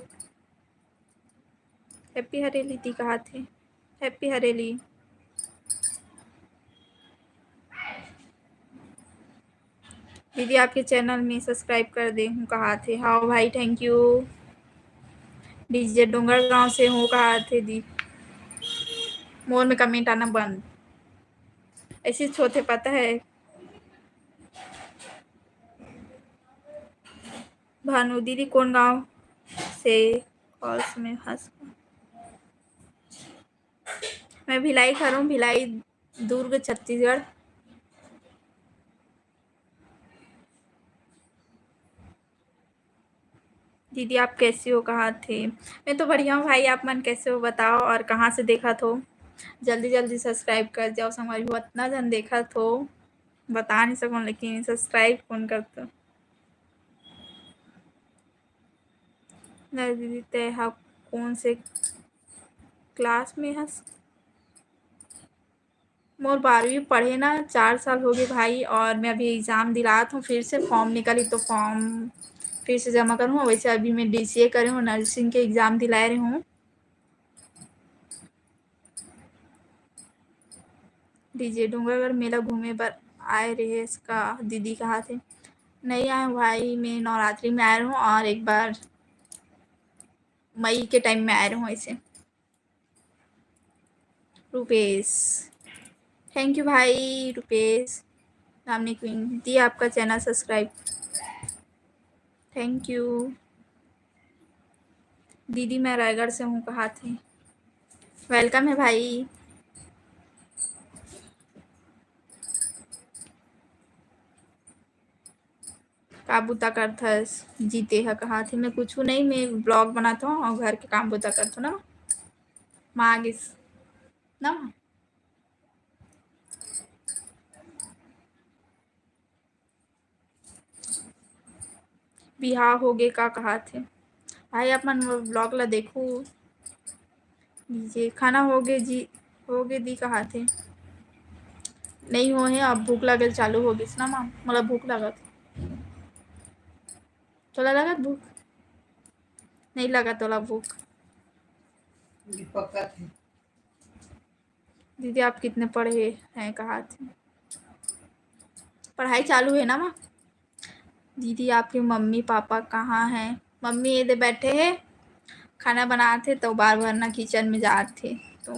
[SPEAKER 1] Happy Hareli दी, कहा थे। हैप्पी हरेली। दीदी आपके चैनल में सब्सक्राइब कर दे हूँ, कहा थे। हाँ भाई थैंक यू। डीजे डोंगर गांव से हूँ, कहा थे दी। मोर में कमेंट आना बंद, ऐसी छोटे पता है। भानु दीदी कौन गांव से, कॉल्स में हंस। मैं भिलाई खा रहा हूँ, भिलाई दुर्ग छत्तीसगढ़। दीदी आप कैसे हो, कहा थे। मैं तो बढ़िया हूँ भाई, आप मन कैसे हो बताओ, और कहाँ से देखा तो। जल्दी जल्दी सब्सक्राइब कर जाओ, हमारी बहुत इतना जन देखा तो बता नहीं सकूँ, लेकिन सब्सक्राइब कौन करता। नहीं दीदी तय हाँ कौन से क्लास में हंस। मोर 12वीं पढ़े ना 4 साल हो गए भाई, और मैं अभी एग्ज़ाम दिलात हूँ, फिर से फॉर्म निकली तो फॉर्म फिर से जमा करूँ। वैसे अभी मैं DCA करे हूँ, नर्सिंग के एग्ज़ाम दिला रही हूँ। डीजे डूंगरगढ़ मेला घूमे पर आए रहे इसका, दीदी कहा थे। नहीं आए भाई, मैं नवरात्रि में आया हूँ और एक बार मई के टाइम में आया हूँ ऐसे। रुपेश थैंक यू भाई रुपेश। दामिनी क्वीन दी आपका चैनल सब्सक्राइब, थैंक यू। दीदी मैं रायगढ़ से हूँ, कहा थे। वेलकम है भाई। काबूता करथस जीते है, कहा थे। मैं कुछ नहीं, मैं ब्लॉग बनाता हूँ और घर के काम बुता करता हूँ ना माँ आगिस ना। बिहार हो गए का, कहा थे। भाई अपन ब्लॉग ला देखू दीजिए। खाना हो गए जी, हो गए दी, कहा थे। नहीं हो है, अब भूख लगल चालू हो गई ना माँ, मतलब भूख लगत। तोला लगत भूख, नहीं लगा तोला भूख। दीदी आप कितने पढ़े हैं, कहा थे। पढ़ाई चालू है ना माँ। दीदी आपके मम्मी पापा कहाँ हैं। मम्मी ये दे बैठे हैं, खाना बनाते तो बार बार ना किचन में जाते तो।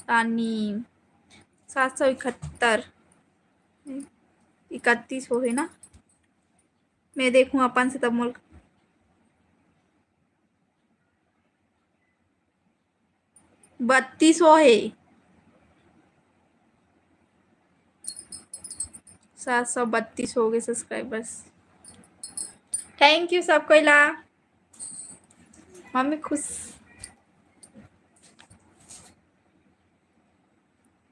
[SPEAKER 1] रानी 771 31 हो है ना, मैं देखूँ अपन से तब मुल्क 32 है। 732 हो गए सब्सक्राइबर्स, थैंक यू सब कोई ला। मम्मी खुश।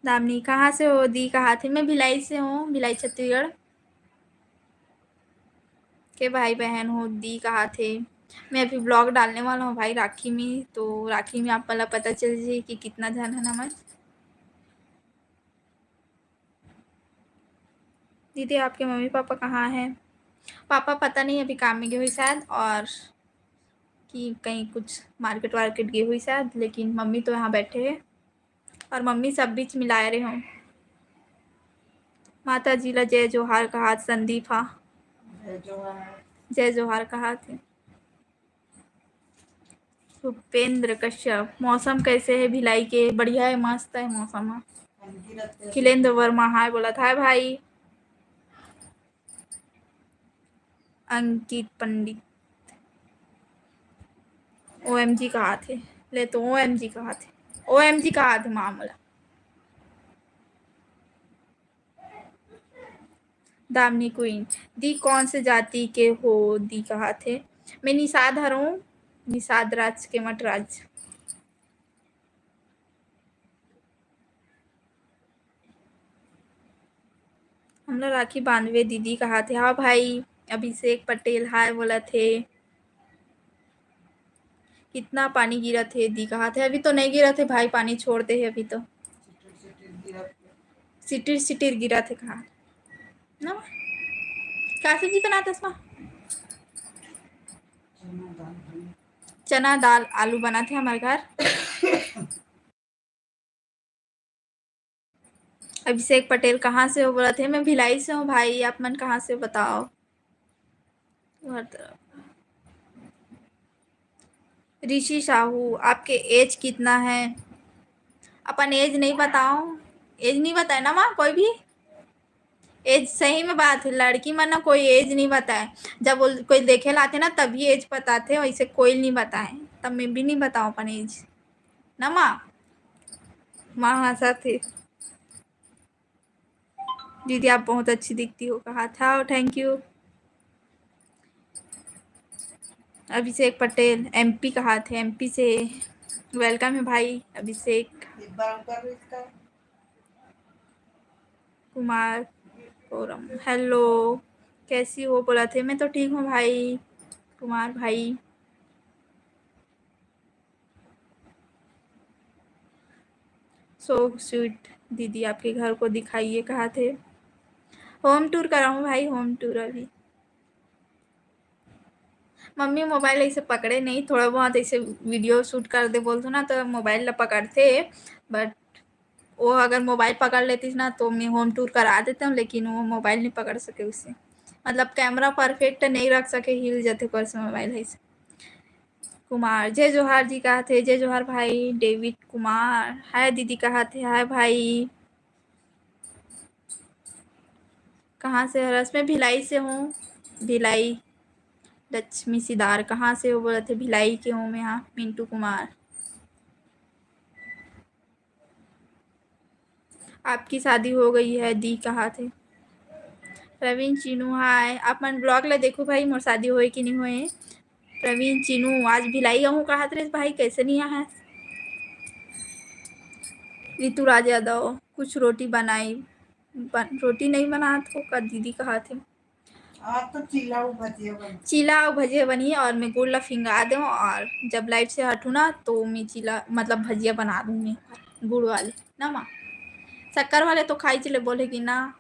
[SPEAKER 1] दामिनी कहाँ से हो दी, कहा थे। मैं भिलाई से हूँ, भिलाई छत्तीसगढ़ के भाई बहन हो दी, कहा थे। मैं अभी ब्लॉग डालने वाला हूँ भाई राखी में, तो राखी में आप वाला पता चल जाए कि कितना जन है नमन। दीदी आपके मम्मी पापा कहाँ हैं। पापा पता नहीं अभी काम में गए हुई शायद, और कि कहीं कुछ मार्केट वार्केट गई हुई शायद, लेकिन मम्मी तो यहाँ बैठे हैं और मम्मी सब बीच मिला रहे हों। माता जी ला जय जोहार, कहा संदीप। हाँ जय जोहार, कहा थे। भूपेंद्र कश्यप मौसम कैसे है भिलाई के, बढ़िया है, मस्त है मौसम। खिलेंद्र वर्मा हाय बोला था भाई। अंकित पंडित, OMG कहा थे, ले तो OMG कहा थे, OMG कहा थे मामला। दामिनी क्वीन, दी कौन से जाति के हो, दी कहा थे, मैं निषाद हूँ, निषाद राज के मठ राज। हम लोग राखी बांधवे, दीदी कहा थे, हाँ भाई। अभिषेक पटेल हाय बोला थे। कितना पानी गिरा थे, दी कहा थे, अभी तो नहीं गिरा थे भाई, पानी छोड़ते हैं अभी तो। सिटिर सिटिर गिरा थे, कहा ना क्या सब्जी बना था इसमें, चना दाल आलू बना थे हमारे घर। अभिषेक पटेल कहाँ से हो बोला थे, मैं भिलाई से हूँ भाई, आप मन कहाँ से बताओ। हर तरफ। ऋषि साहू, आपके एज कितना है, अपन एज नहीं बताओ, एज नहीं बताए ना माँ कोई भी, एज सही में बात है, लड़की मन ना कोई एज नहीं बताए, जब कोई देखे लाते ना तभी एज बताते, वैसे कोई नहीं बताए, तब मैं भी नहीं बताऊँ अपन एज ना माँ। माँ हंसा थे, दीदी आप बहुत अच्छी दिखती हो, कहा था, thank you. Abhishek Patel MP कहा थे, MP से वेलकम है भाई अभिषेक। कुमार कोरम, हेलो कैसी हो बोला थे, मैं तो ठीक हूँ भाई कुमार भाई। सो स्वीट, दीदी आपके घर को दिखाइए, कहा थे, होम टूर कराऊँ भाई, होम टूर अभी। मम्मी मोबाइल ऐसे पकड़े नहीं, थोड़ा बहुत ऐसे वीडियो शूट कर दे बोलते ना तो मोबाइल पकड़ते, बट वो अगर मोबाइल पकड़ लेती ना तो मैं होम टूर करा देता हूँ, लेकिन वो मोबाइल नहीं पकड़ सके उससे, मतलब कैमरा परफेक्ट नहीं रख सके, हिल जाते पर्स मोबाइल है। कुमार, जय जोहार जी कहा थे, जय जोहार भाई। डेविड कुमार, हाय दीदी कहा थे, हाय भाई। कहाँ से हरस, मैं भिलाई से हूँ, भिलाई। लक्ष्मी सिदार, कहाँ से हो बोले थे, भिलाई के हूँ मैं, यहाँ। मिंटू कुमार, आपकी शादी हो गई है, दी कहा थे। प्रवीण चीनू, हाय, आप मन ब्लॉग ले देखो भाई, मोर शादी होए कि नहीं होए। प्रवीण चीनू, आज भिलाई हूँ, कहा थे भाई, कैसे नहीं यहाँ। ऋतुराज यादव, कुछ रोटी बनाई, रोटी नहीं बना तो का, दीदी कहा थे,
[SPEAKER 2] आज तो चीला
[SPEAKER 1] और भजिया बनी, और मैं गुड़ ला फिंगा दूँ, और जब लाइट से हटूँ ना तो मैं चीला मतलब भजिया बना दूँगी गुड़ वाले ना माँ। शक्कर वाले तो खाई चले, बोले कि ना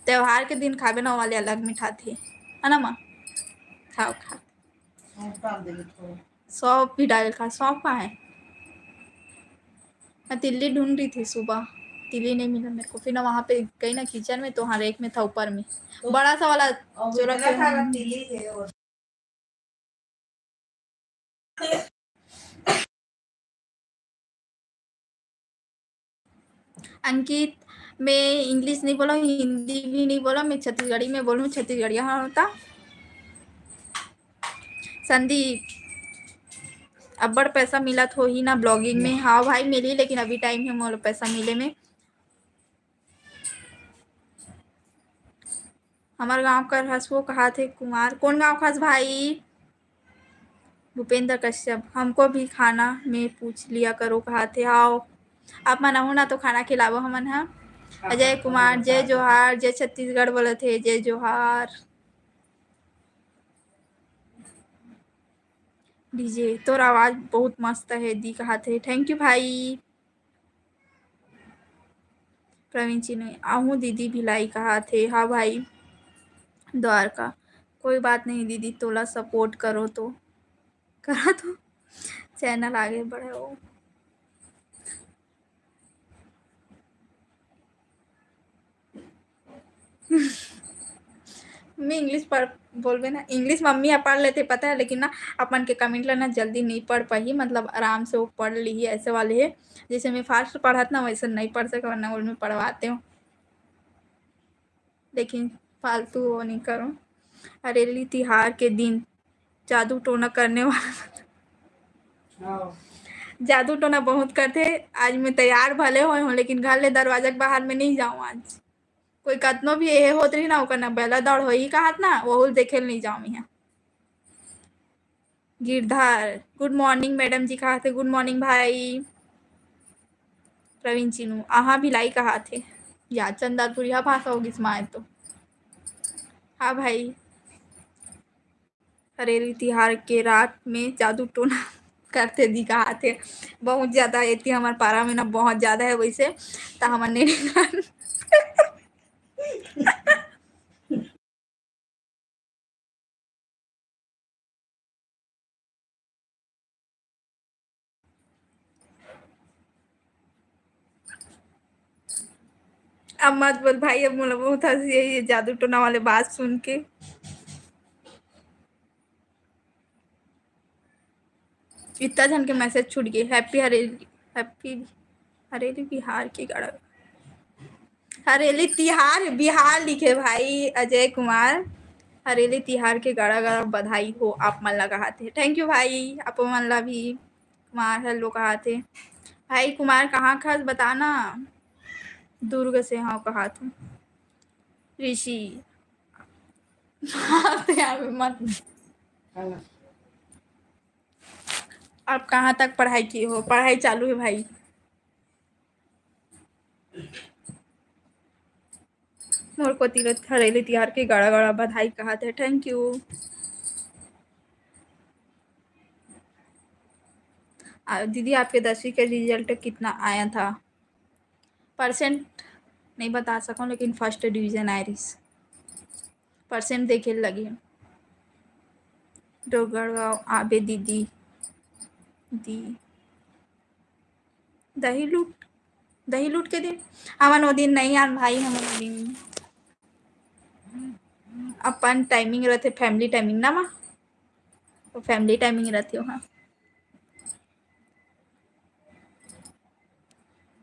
[SPEAKER 1] त्योहार के दिन खाबे ना, वाले अलग मीठा थे, है ना माँ। खाओ खा, सौंफ भी डाल, खा सौंफ कहाँ है, मैं तिल्ली ढूंढ रही थी सुबह, तिल्ली नहीं मिला मेरे को, फिर ना वहाँ पे गई ना किचन में, तो हाँ रेक में था ऊपर में, बड़ा सा वाला जो रखे। अंकित, मैं इंग्लिश नहीं बोला, हिंदी भी नहीं बोला, मैं छत्तीसगढ़ी में बोलूँ, छत्तीसगढ़ी हाँ होता। संदीप, अब्बड़ पैसा मिला तो ही ना ब्लॉगिंग में, हाँ भाई मिली, लेकिन अभी टाइम है मोर पैसा मिले में। हमारे गांव का हंसवो कहा थे, कुमार, कौन गांव खास भाई। भूपेंद्र कश्यप, हमको भी खाना में पूछ लिया करो, कहा थे, आओ आप मना हो ना तो खाना खिलाओ हमन। हाँ, अजय कुमार, जय जोहार, जय छत्तीसगढ़ बोले थे, जय जोहार। डीजे, तोर आवाज बहुत मस्त है, दी कहा थे, थैंक यू भाई। प्रवीण चिन्ह, आहू दीदी भिलाई, कहा थे, हाँ भाई। द्वारका, कोई बात नहीं दीदी, थोड़ा सपोर्ट करो तो करा तो चैनल आगे बढ़े हो। मैं इंग्लिश पढ़ बोलबे ना, इंग्लिश मम्मी आप पढ़ लेते पता है, लेकिन ना अपन के कमेंट ला ना जल्दी नहीं पढ़ पाई, मतलब आराम से वो पढ़ ली, ऐसे वाले है, जैसे मैं फास्ट पढ़त ना वैसे नहीं पढ़ सके, वरना उनमें पढ़वाते हूँ, लेकिन फालतू वो नहीं करूँ। हरेली तिहार के दिन जादू टोना करने वाला
[SPEAKER 2] हाँ।
[SPEAKER 1] जादू टोना बहुत करते। आज मैं तैयार भले होए हूँ लेकिन घर ले दरवाजा के बाहर में नहीं जाऊँ आज। कोई कतनो भी एहे होत रही ना ओकर ना बेला दौड़ होई कहत ना वहुल देखे नहीं जाऊँ यहाँ। गिरधार गुड मॉर्निंग मैडम जी कहा थे। गुड मॉर्निंग भाई प्रवीण चिनू आहा भिलाई कहा थे। या चंदरपुर यह भाषा होगी इसमें तो। हाँ भाई हरेली तिहार के रात में जादू टोना करते दी कहा थे। बहुत ज़्यादा एती हमारे पारा में ना बहुत ज़्यादा है वैसे तो हमारे नहीं अब मत बोल भाई। अब मुझे बहुत हंसी है ये जादू टोना वाले बात सुन के। इतना जन के मैसेज छूट गए। हैप्पी हरेली बिहार की गढ़ हरेली तिहार बिहार लिखे भाई अजय कुमार। हरेली तिहार के गड़ा गड़ा बधाई हो आप मन ला कहा थे। थैंक यू भाई आप मन ला भी कुमार हेलो कहा थे। भाई कुमार कहाँ खास बताना। दुर्ग से हाँ कहा था। ऋषि मत अब कहाँ तक पढ़ाई की हो। पढ़ाई चालू है भाई। मोर को तीरथ हरेली तिहार के गड़ा गड़ा बधाई कहा थे। Thank you. दीदी आपके 10वीं का रिजल्ट कितना आया था। परसेंट नहीं बता सकूँ लेकिन फर्स्ट डिवीज़न आया रही। परसेंट देखे लगी। डोगरगांव आबे दीदी दी दही लूट के दिन हमन वो दिन नहीं आन भाई। हमन वो दिन अपन टाइमिंग रहते फैमिली टाइमिंग ना माँ तो फैमिली टाइमिंग रहती वहाँ।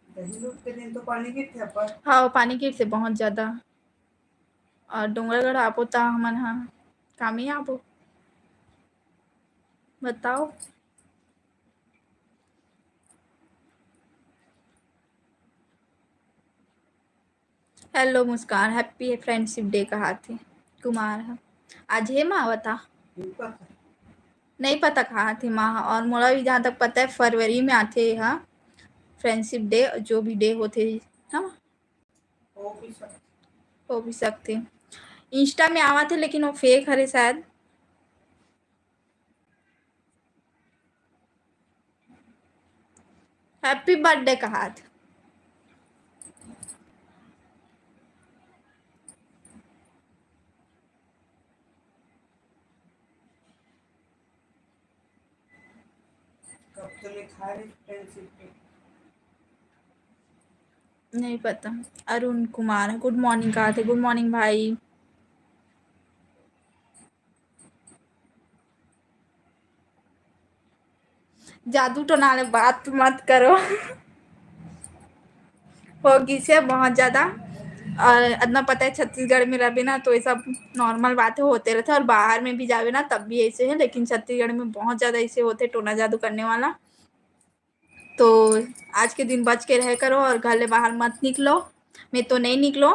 [SPEAKER 2] दही लूट के दिन तो पानी गिरते पर।
[SPEAKER 1] हाँ पानी गिर से बहुत ज़्यादा। और डोंगरगढ़ आपो ता हमन हाँ काम ही आपो बताओ। हेलो मुस्कान हैप्पी फ्रेंडशिप डे कहा थे। कुमार आज है माँ बता नहीं पता कहाँ थे माँ। और मोला भी जहाँ तक पता है फरवरी में आते हाँ फ्रेंडशिप डे जो भी डे होते हाँ हो भी सकते। इंस्टा में आवा थे लेकिन वो फेक हरे शायद। हैप्पी बर्थडे कहा था।
[SPEAKER 2] कब तो लिखा है फ्रेंडशिप पे।
[SPEAKER 1] नहीं पता। अरुण कुमार गुड मॉर्निंग कहा थे। गुड मॉर्निंग भाई। जादू टोना बात मत करो होगी से बहुत ज़्यादा। और इतना पता है छत्तीसगढ़ में रहे ना तो ये सब नॉर्मल बातें होते रहते और बाहर में भी जावे ना तब भी ऐसे है लेकिन छत्तीसगढ़ में बहुत ज़्यादा ऐसे होते टोना जादू करने वाला। तो आज के दिन बच के रह करो और घर ले बाहर मत निकलो। मैं तो नहीं निकलो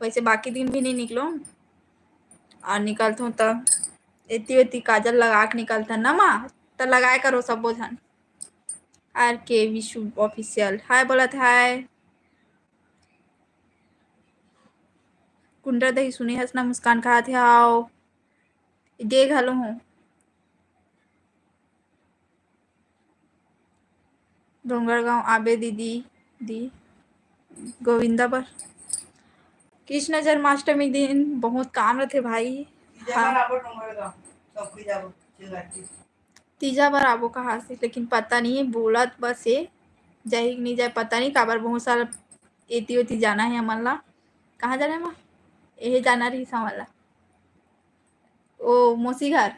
[SPEAKER 1] वैसे बाकी दिन भी नहीं निकलो। और निकलता हूँ तब इतनी इतनी काजल लगा के निकलता ना माँ तो लगाए करो सब बोझन। आर के विशु ऑफिशियल हाय बोला था। हाय कुंडा दही सुनी हंसना मुस्कान कहा थे। आओ दे घलो हूँ डोंगरगांव आबे दीदी दी गोविंदा पर कृष्ण जन्माष्टमी दिन बहुत काम रहते भाई। हाँ तीजा बार आबो कहा से लेकिन पता नहीं है बोलत बस ये जाए नहीं जाए पता नहीं काबर बहुत सारा एती ओती जाना है हमन ला। कहाँ जाना है माँ यही जाना रही वाला ओ मौसी घर।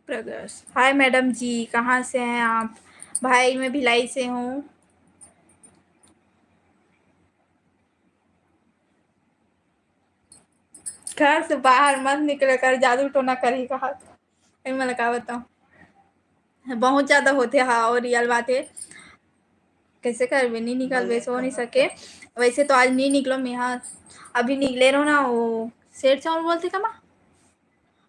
[SPEAKER 1] प्रगस। हाय मैडम जी, कहाँ से हैं आप? भाई मैं भिलाई से हूँ। घर से बाहर मत निकल कर जादू टोना कर ही कहा था। मैं का बताऊँ, बहुत ज़्यादा होते। हाँ, और रियल बात है। कैसे कर भी नहीं निकल वैसे हो नहीं सके। वैसे तो आज नहीं निकलो मैं यहाँ अभी निकले रहो ना, वो सेठ चावल बोलते कमा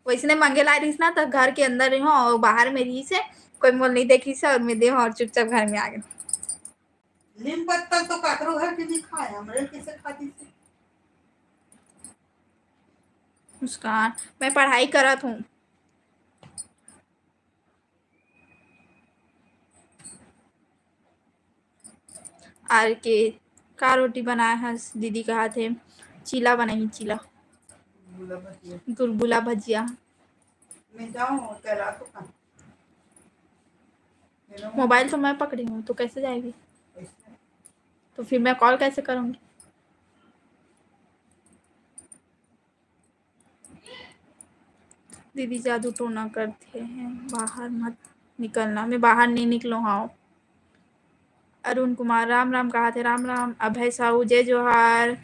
[SPEAKER 1] वैसे मांगे ला रही ना, तो घर के अंदर रही हूँ और बाहर में रही से कोई मोल नहीं देखी से, और मैं दे और चुपचाप घर में आ गई।
[SPEAKER 2] नीम पत्ता तो काकरो है कि नहीं खाया, हमरे कैसे खाती थी।
[SPEAKER 1] मुस्कान, मैं पढ़ाई करत हूँ। आर के का रोटी बनाया है दीदी के हाथ है। चीला बनाई, चीला गुलगुला भजिया।
[SPEAKER 2] मैं जाऊँ करा तो खाना।
[SPEAKER 1] मोबाइल तो मैं पकड़ी हूँ तो कैसे जाएगी? तो फिर मैं कॉल कैसे करूँगी? दीदी जादू टोना करते हैं, बाहर मत निकलना। मैं बाहर नहीं निकलो। हाँ, अरुण कुमार, राम राम कहा थे। राम राम। अभय साहू, जय जोहार।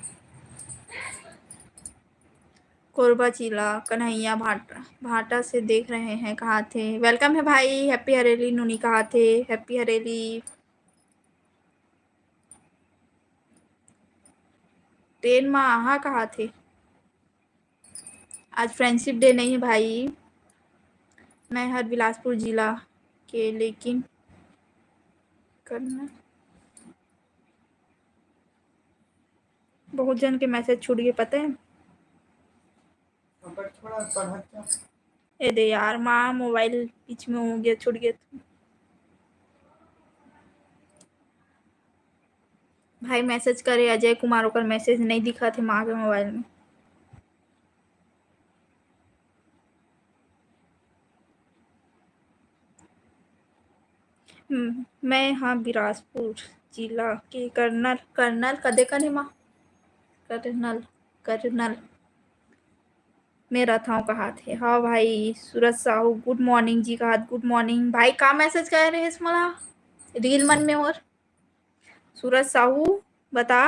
[SPEAKER 1] कोरबा चीला, कन्हैया भाटा भाटा से देख रहे हैं, कहा थे। वेलकम है भाई, हैप्पी हरेली। नूनी कहा थे, हैप्पी हरेली। ट्रेन में आहा कहा थे। आज फ्रेंडशिप डे नहीं है भाई। मैं हर बिलासपुर जिला के, लेकिन करना बहुत जन के मैसेज छूट गए, पता है।
[SPEAKER 2] थोड़ा पढ़ा
[SPEAKER 1] ए दे यार, माँ मोबाइल बीच में हो गया, छूट गया। भाई मैसेज करे अजय कुमार, ओकर मैसेज नहीं दिखा थे माँ के मोबाइल में। मैं हाँ बिलासपुर जिला के कर्नल कर्नल कदे कने माँ कर्नल कर्नल मेरा था कहा थे। हाँ भाई, सूरज साहू गुड मॉर्निंग जी कहा। गुड मॉर्निंग भाई, का मैसेज कर रहे हैं मला रील मन में। और सूरज साहू बता,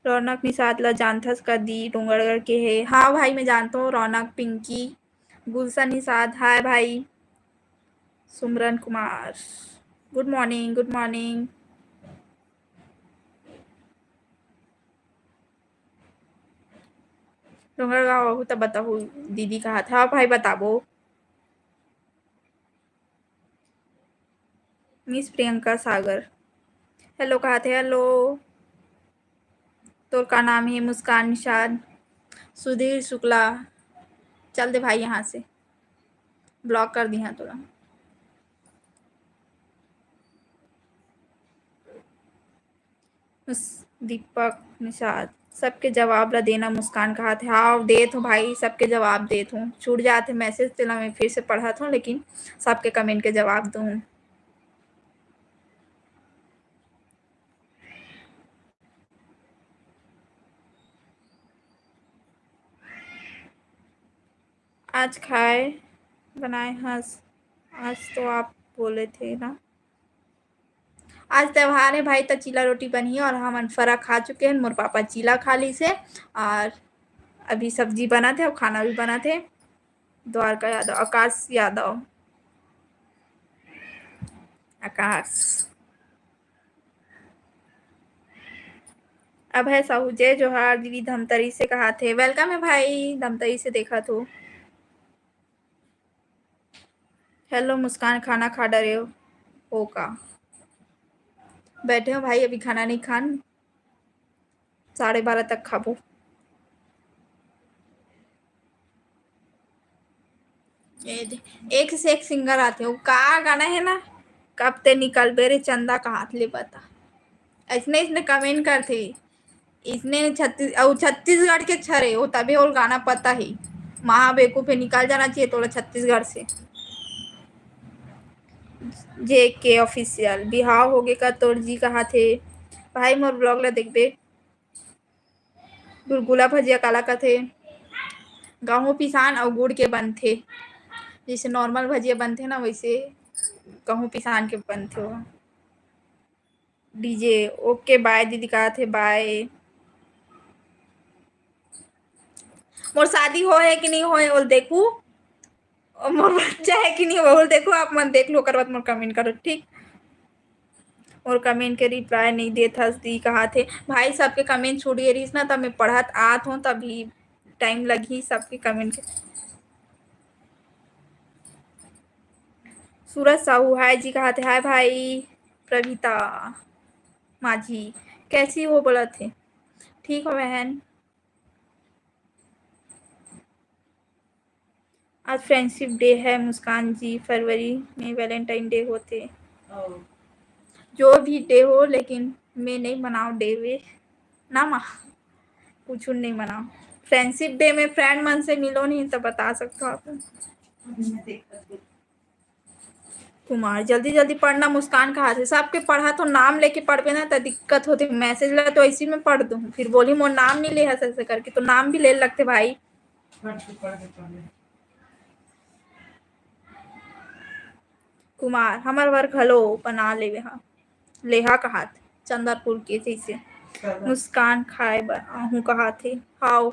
[SPEAKER 1] रौनक निषाद ला जानथस का दी डोंगरगढ़ के है। हाँ भाई मैं जानता हूँ, रौनक, पिंकी, गुलशन निषाद। हाय भाई। Sumran Kumar, good morning good morning. Dongargaon तब बताओ दीदी कहा था। भाई बताबो। मिस प्रियंका सागर, हेलो कहा थे। हेलो, तो का नाम है मुस्कान निषाद। सुधीर शुक्ला, चल दे भाई यहाँ से, ब्लॉक कर दिया तोरा। दीपक निषाद, सबके जवाब ला देना। मुस्कान कहा थे। हाँ दे तो भाई, सबके जवाब दे हूँ। छूट जाते मैसेज तेला मैं फिर से पढ़ा था, लेकिन सबके कमेंट के जवाब दूँ। आज खाए बनाए हंस, आज तो आप बोले थे ना। आज त्योहार है भाई, तो चीला रोटी बनी है और हम अनफरा खा चुके हैं। मोर पापा चीला खा ली से, और अभी सब्जी बना थे और खाना भी बना थे। द्वारका यादव, आकाश यादव, आकाश। अभय साहू, जय जोहार। दीदी धमतरी से कहा थे। वेलकम है भाई, धमतरी से देखा तो। हेलो मुस्कान, खाना खा डरे हो का? बैठे हो भाई, अभी खाना नहीं खान, 12:30 तक खाबो। एक से एक सिंगर आते हो, का गाना है ना, कब ते निकल बेरे चंदा का हाथ ले बता। ऐसने इसने कमेंट कर थे। इसने छत्तीसगढ़ के छरे हो, तभी और गाना पता ही। महा बेकूफे निकाल जाना चाहिए थोड़ा छत्तीसगढ़ से। जे के ऑफिशियल, बिहाव होगे का तोर जी कहा थे। भाई मोर ब्लॉग ला देखबे। गुलगुला भजिया काला कथे, गेहूं पिसान और गुड़ के बनथे। जैसे नॉर्मल भजिया बनते हैं ना वैसे कहूँ पिसान के बनते हो। डीजे ओके बाय दीदी कहा थे बाय। मोर शादी हो है कि नहीं हो है बोल देखू, और मोर बच्चा है कि नहीं हो बोल देखो। आप मन देख लो, कर बाद मोर कमेंट करो ठीक। और कमेंट के रिप्लाई नहीं देता दी कहा थे भाई। सबके कमेंट छूट गई रही ना, तब मैं पढ़त आत हूँ, तभी टाइम लगी सबके कमेंट के। सूरज साहू हाय जी कहा थे हाय भाई। प्रवीता माझी कैसी हो बोला थे, ठीक हो बहन। आज फ्रेंडशिप डे है मुस्कान जी, फरवरी में वैलेंटाइन डे होते जो भी डे हो, लेकिन मैं नहीं मनाओ डे वे ना माँ, कुछ नहीं मनाओ। फ्रेंडशिप डे में फ्रेंड मन से मिलो नहीं तो बता सकते हो आप। कुमार जल्दी जल्दी पढ़ना मुस्कान कहा थे सबके पढ़ा तो नाम लेके पढ़बे ना तो दिक्कत होती। मैसेज ला तो इसी में पढ़ दूँ, फिर बोली मोर नाम नहीं ले ऐसे करके, तो नाम भी ले लगते भाई। कुमार हमार वर्ग हलो बना लेहा कहा थे चंदरपुर के जैसे। मुस्कान खाए बनाहू कहा थे हाउ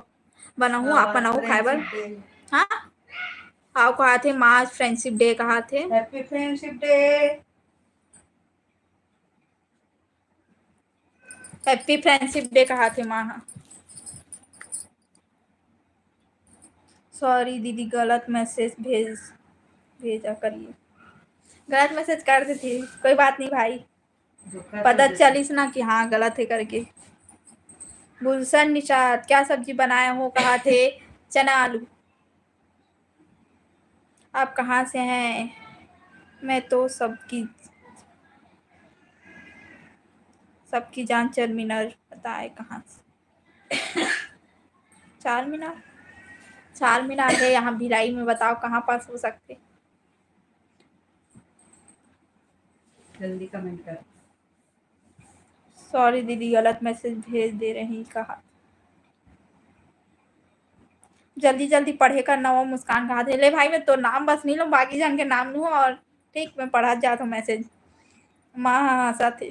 [SPEAKER 1] बनाहू आप बनाऊ खाए बर। हाँ हाउ कहा थे माँ फ्रेंडशिप डे कहा थे।
[SPEAKER 2] Happy friendship day.
[SPEAKER 1] Happy friendship day कहा थे माँ। सॉरी दीदी गलत मैसेज भेजा करिए। गलत मैसेज कर देती, कोई बात नहीं भाई, पता चलिस ना कि हाँ गलत है करके। गुलशन निशात क्या सब्जी बनाए हो कहा थे चना आलू। आप कहाँ से हैं, मैं तो सबकी जान चारमीनार बताए कहाँ से। चारमीनार है यहाँ भिलाई में, बताओ कहाँ पास हो सकते।
[SPEAKER 2] जल्दी कमेंट कर।
[SPEAKER 1] सॉरी दीदी गलत मैसेज भेज दे रही कहा। जल्दी जल्दी पढ़े का नवा मुस्कान कहा थे ले भाई। मैं तो नाम बस नहीं लो, बाकी जन के नाम लूँ और ठीक मैं पढ़ा जाता हूँ मैसेज। माँ हाँ साथी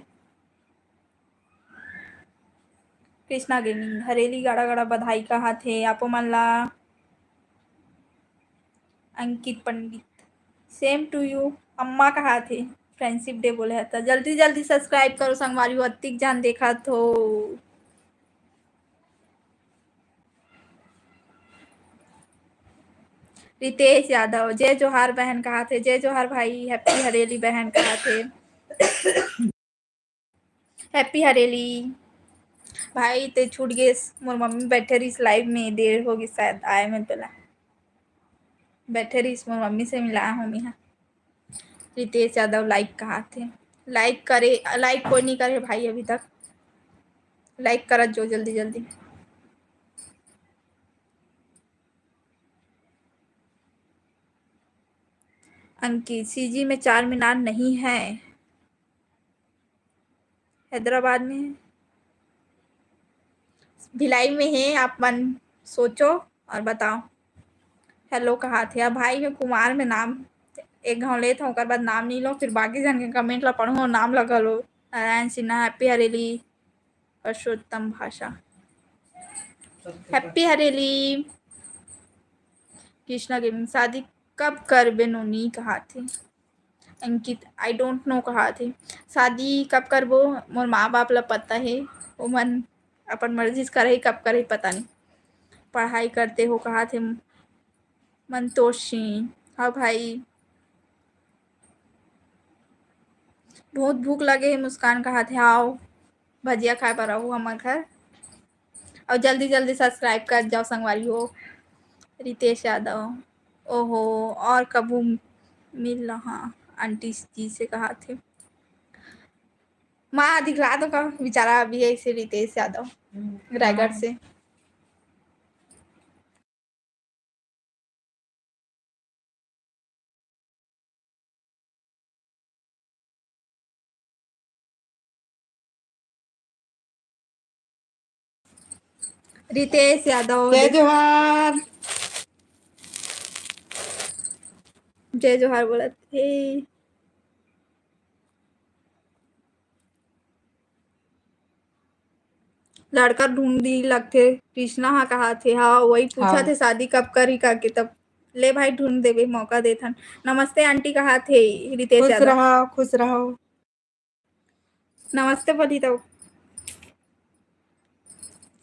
[SPEAKER 1] कृष्णा गेमिंग हरेली गाड़ा गाड़ा बधाई कहा थे आपो मन ला। अंकित पंडित सेम टू यू अम्मा कहा थे फ्रेंडशिप डे बोले था। जल्दी जल्दी सब्सक्राइब करो संगवारी अतिक जान देखा तो। रितेश यादव जय जोहार बहन कहा थे। जय जोहार भाई। हैप्पी हरेली बहन कहा थे। हैप्पी हरेली भाई। ते छूट गए मोर मम्मी बैठे रही लाइव में, देर होगी शायद आए में पहला बैठे रही मोर मम्मी से मिला हूँ मैं। रितेश यादव लाइक कहा थे। लाइक करे, लाइक कोई नहीं करे भाई अभी तक, लाइक करत जो जल्दी जल्दी। अंकित सीजी में चार मीनार नहीं है, हैदराबाद में है, भिलाई में है। आप मन सोचो और बताओ। हेलो कहा थे अब भाई मैं कुमार में नाम एक घाव लेत हूँ, बाद नाम नहीं लो, फिर बाकी जन के कमेंट ला पढ़ो और नाम लगा लो। नारायण सिन्हा हैप्पी हरेली। पुरुषोत्तम भाषा हैप्पी हरेली। कृष्णा गेमिंग शादी कब कर बेनोनी कहा थे। अंकित आई डोंट नो कहा थे शादी कब करबो मोर माँ बाप ला पता है, वो मन अपन मर्जी से करे कब करे पता नहीं। पढ़ाई करते हो कहा थे मंतोष सिंह। हाँ भाई बहुत भूख लगे है मुस्कान कहा थे आओ भजिया खाए पर आओ हमारे घर, और जल्दी जल्दी सब्सक्राइब कर जाओ संगवारी हो। रितेश यादव ओहो और कबू मिल रहा आंटी जी से कहा थे। माँ दिखला दो का बेचारा अभी है इसे रितेश यादव रायगढ़ से। रितेश यादव
[SPEAKER 2] जय जोहार।
[SPEAKER 1] जय जोहार बोला थे। लड़का ढूंढी लगते कृष्णा हाँ कहा थे। हाँ वही पूछा
[SPEAKER 2] हाँ।
[SPEAKER 1] थे शादी कब करी का के तब ले भाई ढूंढ देवे मौका देथन। नमस्ते आंटी कहा थे रितेश
[SPEAKER 2] खुश
[SPEAKER 1] यादव।
[SPEAKER 2] रहो खुश रहो।
[SPEAKER 1] नमस्ते बोली तो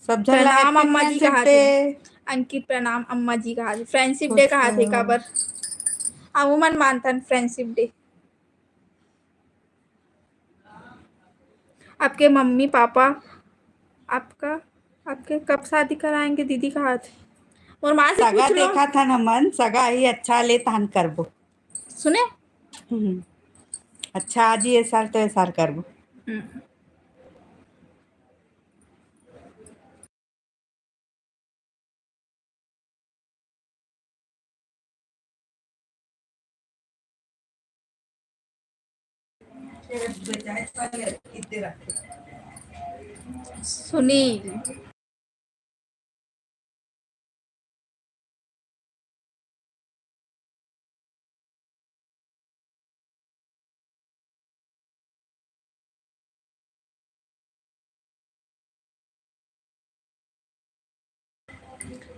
[SPEAKER 2] सब झन ला
[SPEAKER 1] प्रणाम
[SPEAKER 2] हैप्पी
[SPEAKER 1] अम्मा जी
[SPEAKER 2] फ्रेंडशिप
[SPEAKER 1] कहा
[SPEAKER 2] डे।
[SPEAKER 1] थे। अंकित प्रणाम अम्मा जी कहा थे। फ्रेंडशिप डे
[SPEAKER 2] खुश
[SPEAKER 1] कहा थे
[SPEAKER 2] रहो।
[SPEAKER 1] काबर अमूमन मानथन फ्रेंडशिप डे। आपके मम्मी पापा आपका आपके कब शादी कराएंगे दीदी कहा थे। और माँ से
[SPEAKER 2] सगा
[SPEAKER 1] पूछ लो।
[SPEAKER 2] देखा था न मन सगा ही अच्छा ले तान करबो।
[SPEAKER 1] सुने
[SPEAKER 2] अच्छा आज ही ये साल तो ये साल करबो।
[SPEAKER 1] सुनील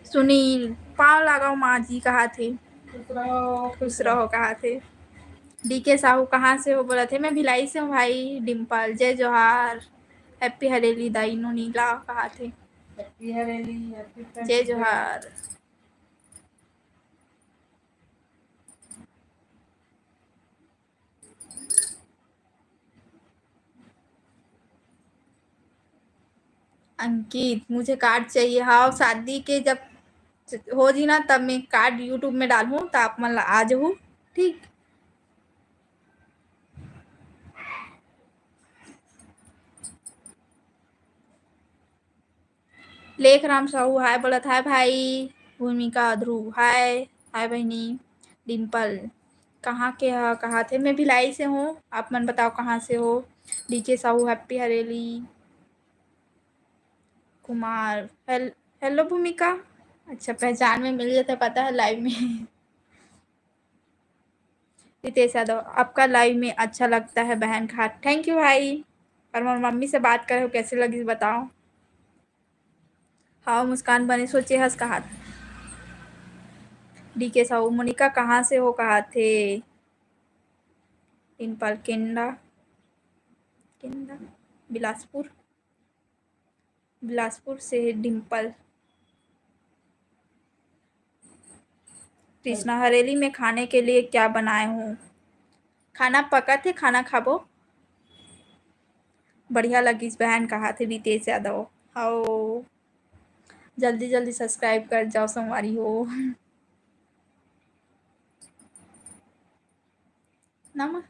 [SPEAKER 1] सुनील पाँव लगाओ माँ जी कहा थे। खुश रहो कहा थे। डीके साहू कहाँ से हो बोला थे मैं भिलाई से हूँ भाई। डिम्पल जय जोहार हैप्पी हरेली दाइनो नीला कहा थे। जय जोहार। अंकित मुझे कार्ड चाहिए। हाँ शादी के जब हो जी ना तब मैं कार्ड यूट्यूब में डालूँ तो आप मन आ जाऊँ ठीक। लेख राम साहू हाय बोला था भाई। भूमिका ध्रुव हाय हाय बहनी। डिम्पल कहाँ के कहा थे मैं भिलाई से हूँ आप मन बताओ कहाँ से हो। DK Sahu happy Hareli. Kumar hello Bhumika. अच्छा पहचान में मिल जाता पता है लाइव में। रितेश यादव आपका लाइव में अच्छा लगता है बहन का। थैंक यू भाई। और मैं मम्मी से बात करे हो कैसे लगी बताओ। हाँ मुस्कान बने सोचे हंस कहा। डीके साहू मोनिका कहाँ से हो कहा थे। डिम्पल केंडा केंडा बिलासपुर बिलासपुर से डिम्पल। कृष्णा हरेली में खाने के लिए क्या बनाए हूँ। खाना पका थे खाना खाबो। बढ़िया लगी बहन कहा थे रितेश यादव। आओ जल्दी जल्दी सब्सक्राइब कर जाओ संगवारी हो। नाम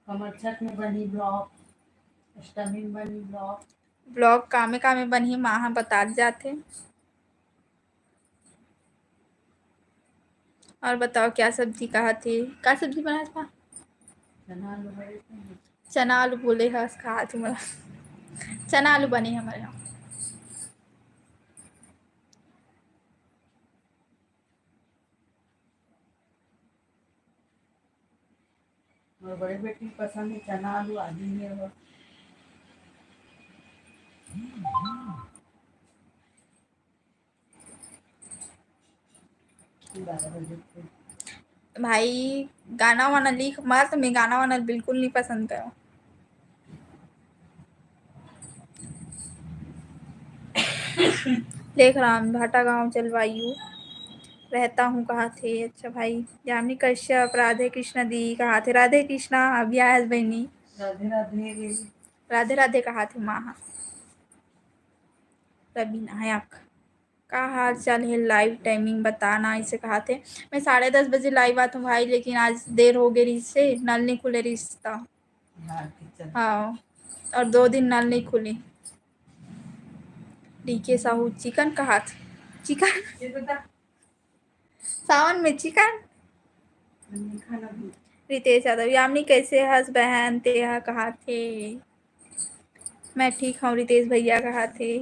[SPEAKER 2] कमर छत में बनी ब्लॉक अष्टमी में बनी ब्लॉक
[SPEAKER 1] ब्लॉग कामे कामे बनी माँ बता जाते। और बताओ क्या सब्जी कहा थे क्या सब्जी बनाया था। चना आलू बोले हस कहा तुम्हारा। चना आलू बने हमारे यहाँ।
[SPEAKER 2] और बड़े बेटी पसंद है चना आलू आदि में हो।
[SPEAKER 1] भाई गाना वाना लिख मत मैं गाना वाना बिल्कुल नहीं पसंद करो। देख राम भाटा गांव जलवायु रहता हूँ कहा थे। अच्छा भाई यामिनी कश्यप राधे कृष्णा दी कहा थे। राधे कृष्णा अभी आया बहनी।
[SPEAKER 2] राधे राधे।
[SPEAKER 1] राधे राधे कहा थे माँ। रवि नायक का हाल चाल है लाइव टाइमिंग बताना इसे कहा थे। मैं 10:30 बजे लाइव आता हूँ भाई लेकिन आज देर हो गई से नल नहीं खुले रिश्ता। हाँ और 2 दिन नल नहीं खुली। डीके साहू चिकन कहा था। चिकन सावन में चिकन। रितेश यादव यामिनी कैसे हंस बहन तेहा कहा थे। मैं ठीक हूँ रितेश भैया कहा थे।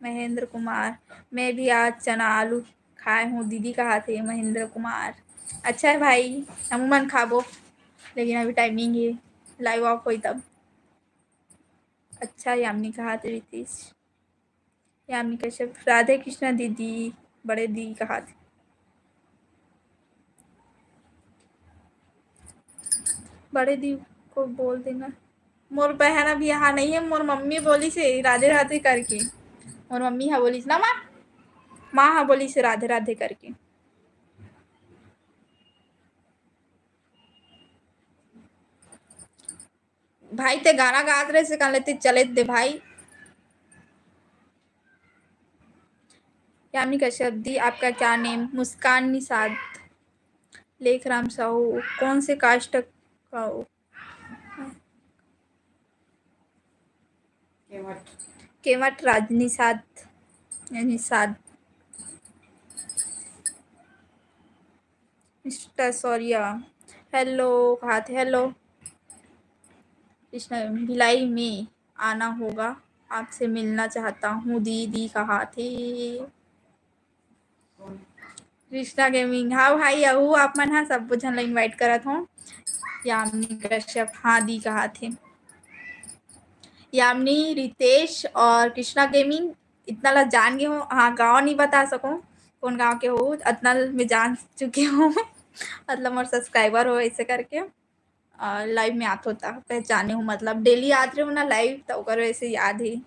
[SPEAKER 1] महेंद्र कुमार मैं भी आज चना आलू खाए हूँ दीदी कहा थे। महेंद्र कुमार अच्छा है भाई, अमूमन खाबो, लेकिन अभी टाइमिंग है लाइव ऑफ हुई तब। अच्छा यामिनी कहा थे रितेश, यामिनी कश्यप, राधे कृष्णा दीदी, बड़े दी कहा थे। बड़े दी को बोल देना। मोर बहन अभी यहाँ नहीं है, मोर मम्मी बोली से राधे राधे करके, मोर मम्मी हाँ बोली ना माँ, माँ हाँ बोली से राधे राधे करके। भाई ते गाना गात रहे से कर लेते चले दे भाई। यामिनी कश्यप दी, आपका क्या नेम? मुस्कान निषाद, लेख राम साहू, कौन से कास्ट का हो? केवट राज निषाद, निषाद, मिस्टर सौर्या, हेलो कहा थे? हेलो कृष्णा, भिलाई में आना होगा, आपसे मिलना चाहता हूँ दीदी कहा थे। कृष्णा गेमिंग, हाँ भाई अहू आप मन हाँ सब झन ला इनवाइट करत हूँ। यामिनी कश्यप, हाँ दी कहा थे। यामिनी, रितेश और कृष्णा गेमिंग, इतना ला जान गए हो। हाँ गाँव नहीं बता सकूँ कौन गाँव के हो, इतना मैं जान चुकी हूँ मतलब मोर सब्सक्राइबर हो ऐसे करके। लाइव में आत होता पहचाने हूँ, मतलब डेली आत रहे हो ना लाइव, तो ओकर वैसे याद ही।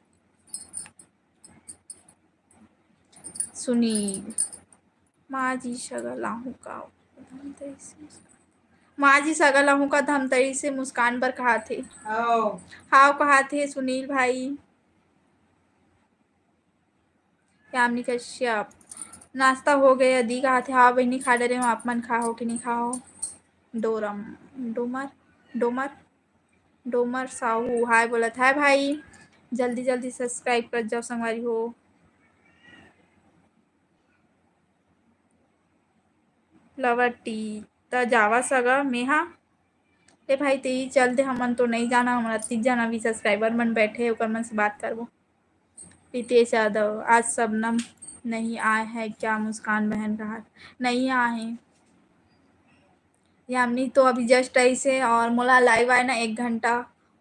[SPEAKER 1] सुनील, माँ जी सगलाहू का धमतरी से, माँ जी सगलाहू का धमतरी से मुस्कान पर कहा थे। हाँ कहा थे सुनील भाई। यामिनी कश्यप, नाश्ता हो गया दी कहा थे। हाँ बहनी खा डरे हो, आप मन खाओ कि नहीं खाओ? डोरम, डोमर, डोमर, डोमर साहू, हाय बोला था भाई, जल्दी जल्दी सब्सक्राइब कर जाओ संगवारी हो। लवर टी, त जावा सगा मेहा, ए भाई ते चल दे, हमन तो नहीं जाना, हमारा 30 जन अभी सब्सक्राइबर मन बैठे ओकर मन से बात करबो। रितेश यादव, आज सबनम नहीं आए हैं क्या? मुस्कान बहन कहा, नहीं आए हैं। यामिनी तो अभी जस्ट ऐसे, और मोला लाइव आए ना 1 घंटा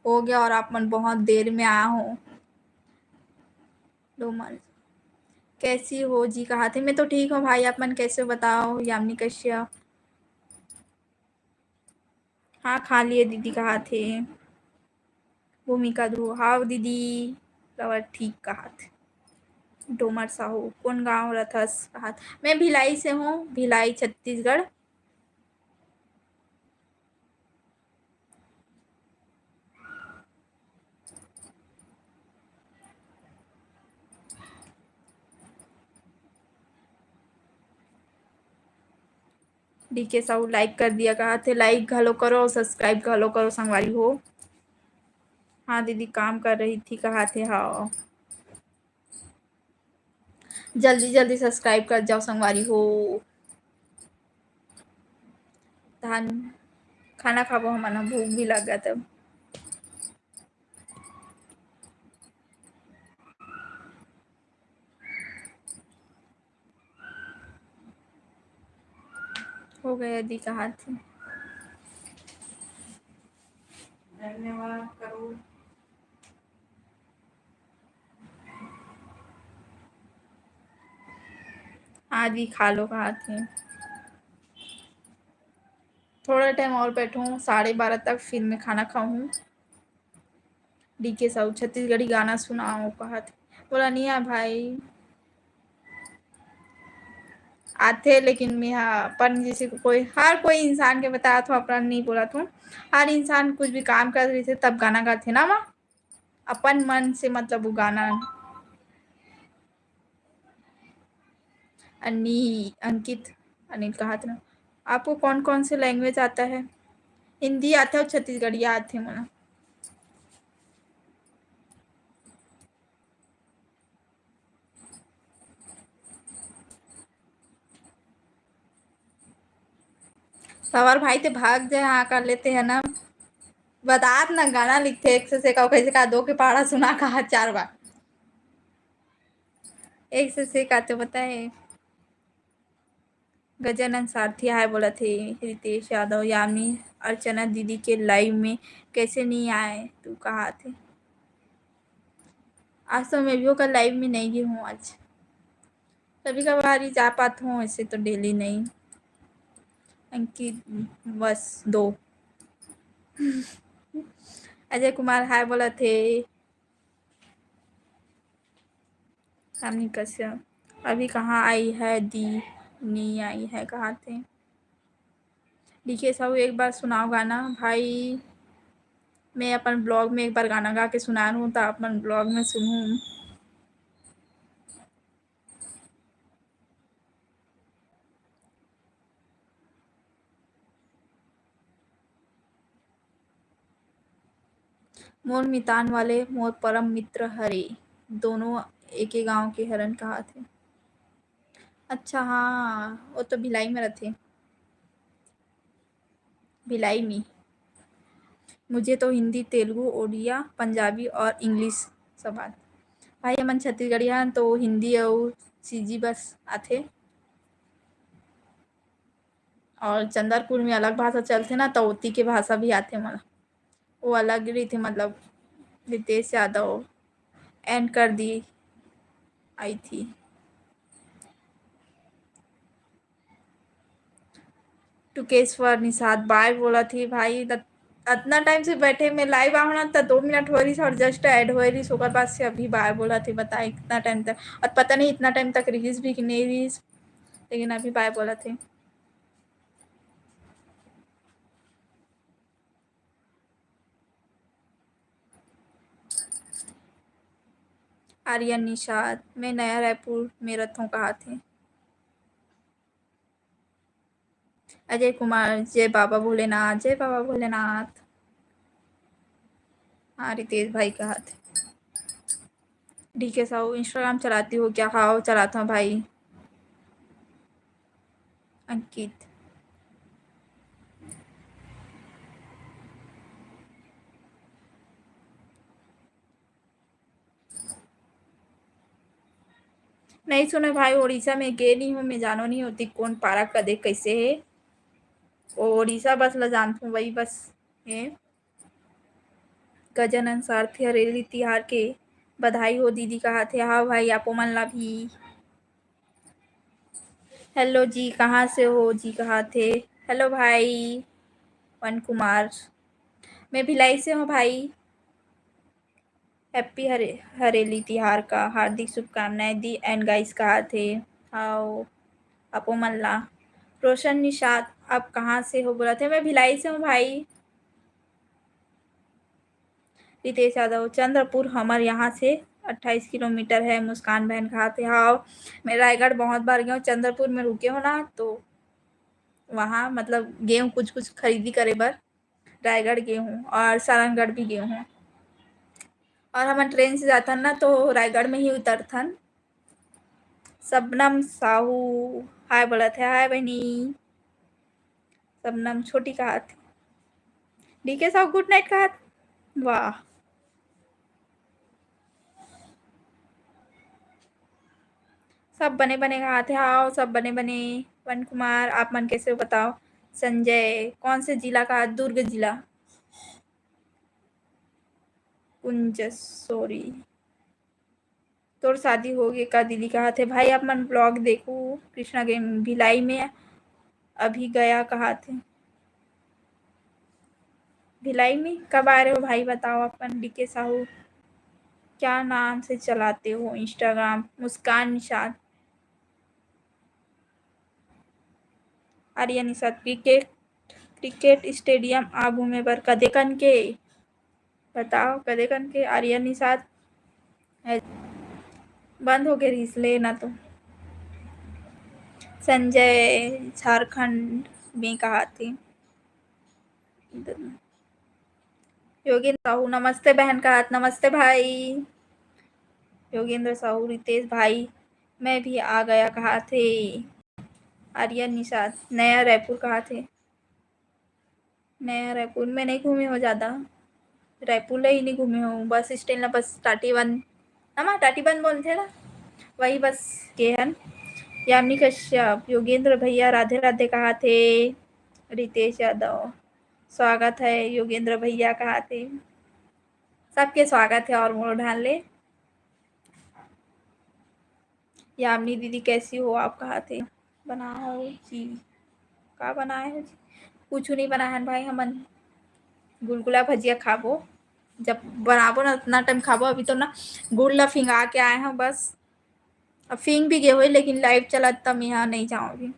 [SPEAKER 1] हो गया, और आप मन बहुत देर में आया हो। डोमर, कैसी हो जी कहा थे? मैं तो ठीक हूँ भाई, आप मन कैसे हो बताओ? यामिनी कश्यप, हाँ खा लिए दीदी कहा थे। भूमिका ध्रुव, हाँ दीदी लवर ठीक कहा थे। डोमर साहू, कौन गांव रथस कहा? मैं भिलाई से हूँ, भिलाई छत्तीसगढ़। डीके साहू लाइक कर दिया कहा थे? लाइक घलो करो और सब्सक्राइब घलो करो संगवारी हो। हाँ दीदी काम कर रही थी कहा थे। हाँ जल्दी जल्दी सब्सक्राइब कर जाओ संगवारी हो। धान खाना खाबो, हमन भूख भी लगा तब। हो गया दी कहा थे? धन्यवाद करो। हाँ दी खा लो कहा थे। थोड़ा टाइम और बैठूँ, 12:30 तक, फिर मैं खाना खाऊँ। डीके साहू, छत्तीसगढ़ी गाना सुनाओ कहा थे? बोला नहीं है भाई, आते लेकिन मैं अपन जैसे कोई, हर कोई इंसान के बताया था, अपना नहीं बोला था। हर इंसान कुछ भी काम कर रहे थे तब गाना गाते ना माँ, अपन मन से, मतलब वो गाना। अन्नी, अंकित, अनिल कहा था ना। आपको कौन कौन से लैंग्वेज आता है? हिंदी आता है और छत्तीसगढ़ी आते हैं मना। सवार भाई ते भाग जाए, हाँ कर लेते हैं ना। बतात ना गाना लिखते एक से का कैसे का, 2 के पहाड़ा सुना कहा 4 बार, एक से का तो बताए। गजानन सारथी हाय बोला थे। रितेश यादव, यामिनी, अर्चना दीदी के लाइव में कैसे नहीं आए, तू कहाँ थे? आज तो मैं भी कल लाइव में नहीं गई हूँ। आज कभी कभार ही जा पाती हूँ, ऐसे तो डेली नहीं। अंकित बस 2। अजय कुमार हाय बोला थे। यामिनी कश्यप अभी कहाँ आई है दी? नहीं आई है, कहाँ थे? डीके साहू एक बार सुनाओ गाना भाई। मैं अपन ब्लॉग में एक बार गाना गा के सुना रहा हूँ, तो अपन ब्लॉग में सुनूँ। मोर मितान वाले मोर परम मित्र हरे, दोनों एक ही गांव के हरन कहा थे। अच्छा हाँ, वो तो भिलाई में रहते। भिलाई में मुझे तो हिंदी, तेलुगु, ओडिया, पंजाबी और इंग्लिश सब आते। भाई हमन छत्तीसगढ़िया तो हिंदी और सीजी बस आथे। और चंद्रपुर में अलग भाषा चलते ना, तो ओती के भाषा भी आथे मोला। वो अलग रही थी, मतलब रितेश यादव एंड कर दी आई थी। टुकेश्वर निषाद बाय बोला थी भाई। इतना टाइम से बैठे में लाइव आना तो 2 मिनट हो रही और जस्ट ऐड हो रही ओकर बाद से अभी बाय बोला थी। बता इतना टाइम तक, और पता नहीं इतना टाइम तक रिलीज भी कि नहीं रिलीज, लेकिन अभी बाय बोला थे। आर्यन निषाद मैं नया रायपुर में रथों कहा थे। अजय कुमार जय बाबा भोलेनाथ, जय बाबा भोलेनाथ। हाँ रितेश भाई कहा थे। डीके साहू इंस्टाग्राम चलाती हो क्या? हाँ चलाता हूँ भाई। अंकित नहीं सुना भाई, उड़ीसा में गए नहीं हूँ, मैं जानो नहीं होती कौन पारा कदे कैसे है। उड़ीसा बस ला जानती हूँ, वही बस है। गजानन सारथी हरेली तिहार के बधाई हो दीदी कहा थे। हाँ भाई आपो मन ला भी। हेलो जी कहाँ से हो जी कहा थे। हेलो भाई वन कुमार, मैं भिलाई से हूँ भाई। हैप्पी हरेली तिहार का हार्दिक शुभकामनाएं दी एंड गाइस कहा थे। आओ आपो मन ला। रोशन निषाद आप कहाँ से हो बोला थे। मैं भिलाई से हूँ भाई। रितेश यादव चंद्रपुर हमारे यहाँ से 28 किलोमीटर है। मुस्कान बहन कहा थे। हाँ मैं रायगढ़ बहुत बार गया हूँ, चंद्रपुर में रुके हो ना, तो वहाँ मतलब गए हूँ कुछ कुछ खरीदी करे बर। रायगढ़ गए हूँ और सारंगगढ़ भी गए हूँ। और हम ट्रेन से जाथन ना तो रायगढ़ में ही उतरथन। सबनम साहू हाय बोला थे। हाय बहनी सबनम छोटी कहा थी। डीके साहू गुड नाइट कहा। वाह सब बने बने कहा थे। हाँ सब बने बने। वन कुमार आप मन कैसे हो बताओ। संजय कौन से जिला का? दुर्ग जिला। कुंजसोरी तोर शादी हो गई का दीदी कहा थे। भाई आप मन ब्लॉग देखो। कृष्णा गेम भिलाई में अभी गया कहा थे। भिलाई में कब आ रहे हो भाई बताओ अपन। डीके साहू क्या नाम से चलाते हो इंस्टाग्राम? मुस्कान निषाद आर्या निषाद क्रिकेट स्टेडियम आ घूमे बर कदे कन के बताओ। कदे कन के आर्या निषाद बंद हो गए रिस लेना तो। संजय झारखंड में कहा थे। योगेंद्र साहू नमस्ते बहन का हाथ। नमस्ते भाई योगेंद्र साहू। रितेश भाई मैं भी आ गया कहा थे। आर्यन निषाद नया रायपुर कहा थे। नया रायपुर में नहीं घूमे हो ज़्यादा, रायपुर ले ही नहीं घूमे हो। बस स्टैंड ला बस टाटी बंद नमा टाटी बंद बोलते ना, वही बस के हन। यामिनी कश्यप, योगेंद्र भैया राधे राधे कहा थे। रितेश यादव, स्वागत है योगेंद्र भैया कहा थे। सबके स्वागत है और मोड़ ढाल ले। यामिनी दीदी कैसी हो आप कहा थे। बनाओ जी, का बनाए हो जी? कुछ नहीं बना है भाई, हमन गुलगुला भजिया खाबो। जब बनाबो ना उतना टाइम खाबो। अभी तो ना गुड़ ला फिंगा के आए हैं बस। अब फिंग भी गए हुए लेकिन लाइव चला तब यहाँ नहीं जाऊंगी।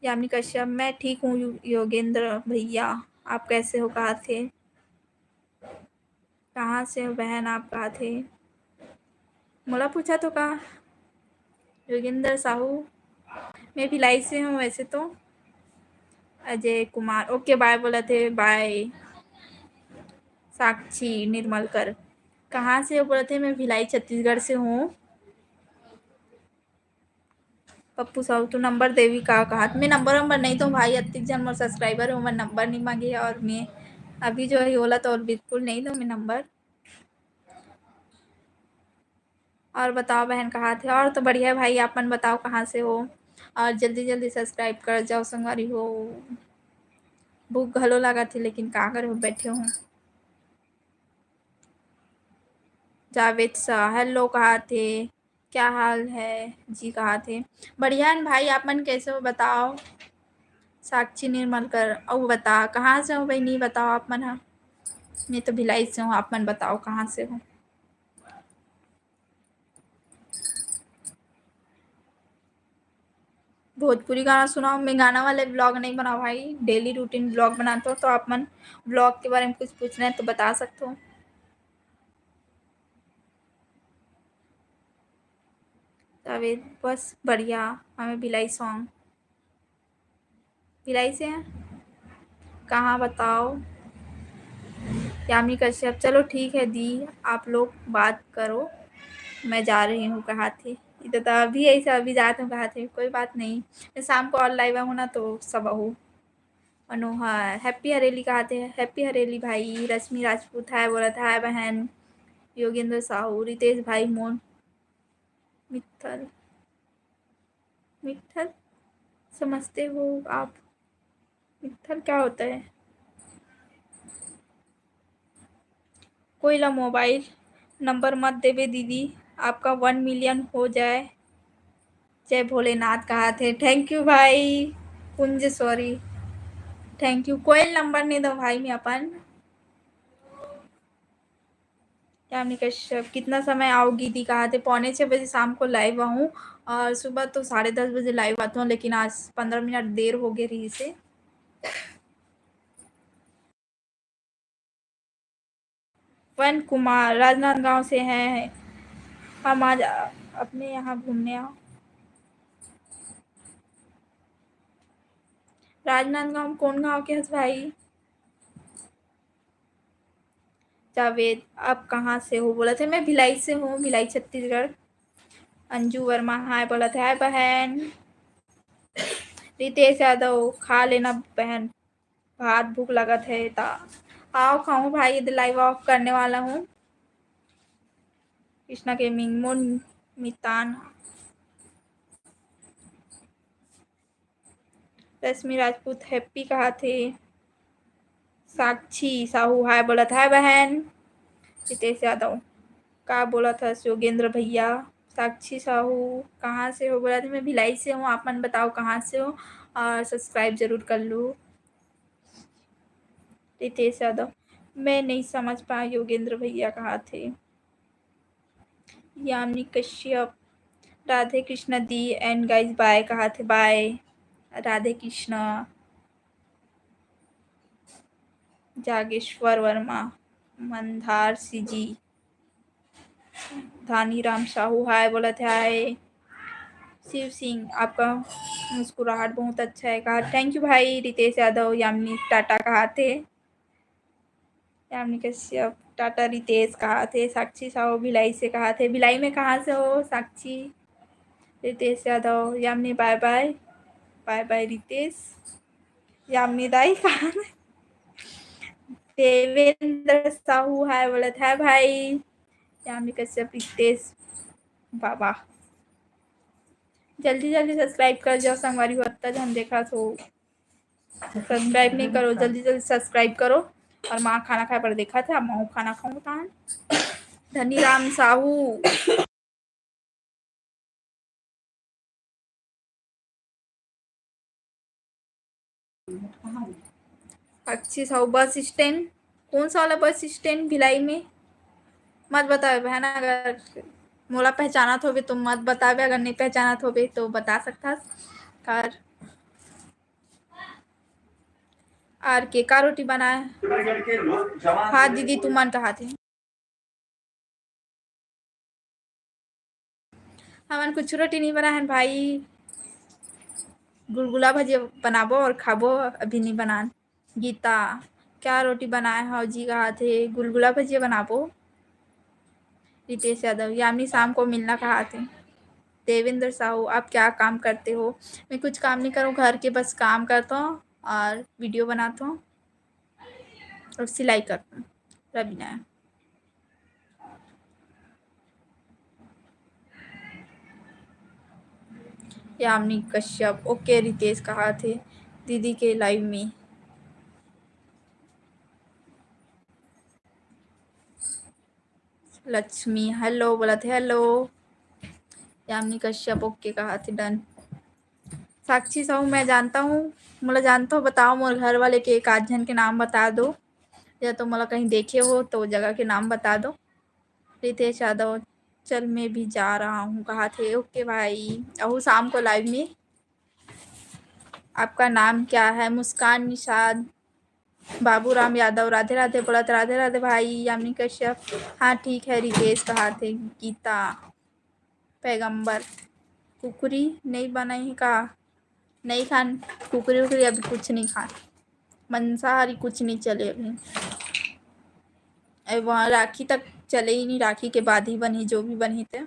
[SPEAKER 1] यामिनी कश्यप, मैं ठीक हूँ योगेंद्र भैया, आप कैसे हो कहा थे। कहाँ से हो बहन आप कहा थे। मोला पूछा तो कहा। योगेंद्र साहू, मैं भिलाई से हूँ वैसे तो। अजय कुमार, ओके बाय बोला थे, बाय। साक्षी निर्मलकर, कहाँ से हो बोले थे। मैं भिलाई छत्तीसगढ़ से हूँ। पप्पू साहू तो नंबर देवी का कहा मैं नंबर नहीं दूँ भाई। अतिक जन मोर सब्सक्राइबर हो, मैं नंबर नहीं मांगी है। और मैं अभी जो है बोला तो और बिल्कुल नहीं दूँ मैं नंबर। और बताओ बहन कहाँ थे। और तो बढ़िया भाई, आपन बताओ कहाँ से हो। और जल्दी जल्दी सब्सक्राइब कर जाओ संगवारी हो। भूख घलो लगा थी लेकिन का करे हो, बैठे हूँ। जावेद शाह, हेलो कहा थे। क्या हाल है जी कहा थे। बढ़िया है भाई, आप मन कैसे हो बताओ। साक्षी निर्मलकर, और बता कहाँ से हो भाई, नहीं बताओ आप मन। हाँ मैं तो भिलाई से हूँ, आप मन बताओ कहाँ से हो। भोजपुरी गाना सुनाओ। मैं गाना वाले ब्लॉग नहीं बनाओ भाई, डेली रूटीन ब्लॉग बनाते हो। तो आप मन ब्लॉग के बारे में कुछ पूछना है तो बता सकते हो। जावेद, बस बढ़िया, हमें भिलाई सॉन्ग। भिलाई से हैं, कहाँ बताओ। यामिनी कश्यप, चलो ठीक है दी, आप लोग बात करो, मैं जा रही हूँ कहा थी। इधर तो अभी ऐसा अभी जाते हूँ कहा थे, कोई बात नहीं। मैं शाम को और लाइव हूँ ना तो सब हूँ। मनोहर, हैप्पी हरेली कहा थे। हैप्पी हरेली भाई। रश्मि राजपूत है बोला था, है बहन। योगेंद्र साहू, रितेश भाई, मोन मित्थल। मित्थल समझते हो आप। मित्थल क्या होता है। कोई ला मोबाइल नंबर मत देवे दीदी, आपका 1 मिलियन हो जाए। जय भोलेनाथ कहा थे। थैंक यू भाई कुंज, सॉरी थैंक यू। कोई नंबर नहीं दो भाई मैं अपन। यामिनी कश्यप, कितना समय आओगी दी कहा थे। 5:45 शाम को लाइव आऊँ। और सुबह तो 10:30 बजे लाइव आता हूँ, लेकिन आज 15 मिनट देर हो गई रही से। वन कुमार, राजनांदगांव से हैं हम। आज अपने यहाँ घूमने आओ। राजनांदगांव कौन गांव के हंस भाई। जावेद, आप कहाँ से हो बोला थे। मैं भिलाई से हूँ, भिलाई छत्तीसगढ़। अंजू वर्मा, हाय बोला था, हाय बहन। रितेश यादव, खा लेना बहन, भात भूख लगत है ता आओ खाऊं भाई। इधर लाइव ऑफ करने वाला हूँ। कृष्णा के मिंगमोन मितान। रश्मि राजपूत, हैप्पी कहा थे। साक्षी साहू, हाय बोला था, हाय बहन। रितेश यादव, का बोला था योगेंद्र भैया। साक्षी साहू, कहाँ से हो बोला था। मैं भिलाई से हूँ, आप मन बताओ कहाँ से हो। और सब्सक्राइब जरूर कर लो। रितेश यादव, मैं नहीं समझ पाया योगेंद्र भैया कहाँ थे। यामिनी कश्यप, राधे कृष्ण दी एंड गाइज बाय कहा थे, बाय। राधे कृष्ण। जागेश्वर वर्मा, मंदार सिजी, धानीराम साहू, हाय बोला थे, हाय। शिव सिंह, आपका मुस्कुराहट बहुत अच्छा है कहा, थैंक यू भाई। रितेश यादव, यामिनी टाटा कहा थे। यामिनी कश्यप, टाटा रितेश कहा थे। साक्षी साहू, भिलाई से कहा थे। भिलाई में कहाँ से हो Sakshi. Ritesh Yadav, Yamini bye bye. Bye bye Ritesh. Yamini दाई कहा। देवेंद्र साहू, हाय बोला था भाई। यामिनी कश्यप, रितेश बाबा। जल्दी जल्दी सब्सक्राइब कर जाओ संगवारी हो, अत्ता जन देखा तो सब्सक्राइब नहीं करो, जल्दी जल्दी सब्सक्राइब करो। और माँ खाना खाए पर देखा था, माँ खाना खाऊँ तान धनीराम साहू अच्छी साहू बस स्टैंड, कौन सा वाला बस स्टैंड भिलाई में? मत बताओ बहन, अगर मोला पहचानत होबे तो मत बतावे, अगर नहीं पहचानत होबे तो बता सकता कर। आर के का रोटी बनाए? हाँ दीदी तुम मन कहा थे हमन कुछ रोटी नहीं बना है भाई, गुलगुला भजिया बनाबो और खाबो, अभी नहीं बनान। गीता क्या रोटी बनाए हो जी, कहा थे गुलगुला भजिया बनाबो। रितेश यादव यामिनी शाम को मिलना कहा थे। देवेंद्र साहू आप क्या काम करते हो? मैं कुछ काम नहीं करूँ, घर के बस काम करता हूँ और वीडियो बनाता हूँ और सिलाई करता हूँ। रवीना यामिनी कश्यप ओके। रितेश कहा थे दीदी के लाइव में। लक्ष्मी हेलो बोला थे हेलो। यामिनी कश्यप ओके कहा थे डन। साक्षी साहू मैं जानता हूँ, मोला जानता हो बताओ, मोर घर वाले के एक आध जन के नाम बता दो, या तो मोला कहीं देखे हो तो जगह के नाम बता दो। रितेश यादव चल मैं भी जा रहा हूँ कहा थे। ओके भाई अहू शाम को लाइव में। आपका नाम क्या है? मुस्कान निषाद बाबूराम यादव राधे राधे बोलत राधे राधे भाई। यामिनी कश्यप हाँ ठीक है। रितेश कहा थे। गीता पैगंबर कुकरी नहीं बनाई का? नहीं खान कुकरी उकरी अभी कुछ नहीं खान, मांसाहारी कुछ नहीं चले अभी। वहाँ राखी तक चले ही नहीं, राखी के बाद ही बनी जो भी बनी थे।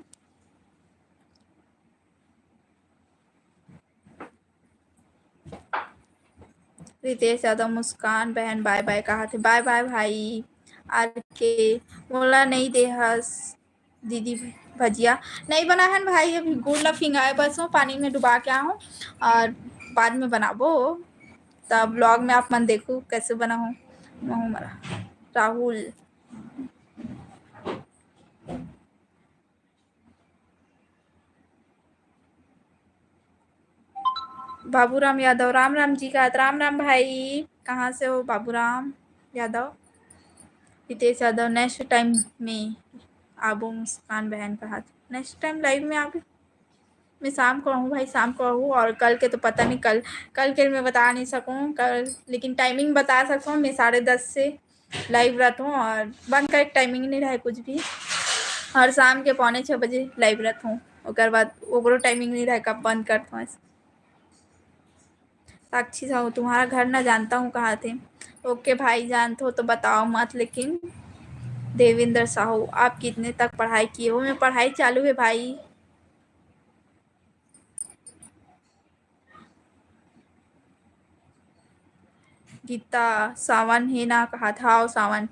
[SPEAKER 1] रितेश यादव मुस्कान बहन बाय बाय कहा थे। बाय बाय भाई। आर के मोला नहीं दे हस दीदी भजिया नहीं बना है भाई, अभी गुड़ लफिंग आए बस वो पानी में डुबा के आऊँ और बाद में बनाबो, तब ब्लॉग में आप मन देखो कैसे बना हूँ। राहुल बाबूराम यादव राम राम जी का राम राम भाई। कहाँ से हो बाबूराम यादव? रितेश यादव नेक्स्ट टाइम में आबो। मुस्कान बहन का हाथ नेक्स्ट टाइम लाइव में आगे मैं शाम को आऊँ भाई, शाम को आऊँ। और कल के तो पता नहीं, कल के मैं बता नहीं सकूँ कल, लेकिन टाइमिंग बता सकता हूँ। मैं 10:30 से लाइव रहता हूँ और बंद का एक टाइमिंग नहीं रहा कुछ भी, और शाम के 5:45 लाइव रहता हूँ। उसके बाद ओकरो टाइमिंग नहीं रहा कब बंद करता हूँ। साक्षी साहू तुम्हारा घर ना जानता हूँ कहा थे। ओके भाई जानते हो तो बताओ मत, लेकिन देवेंद्र साहू आप कितने तक पढ़ाई किए हो? मैं पढ़ाई चालू है भाई। गीता सावन है ना कहा था। आओ सावन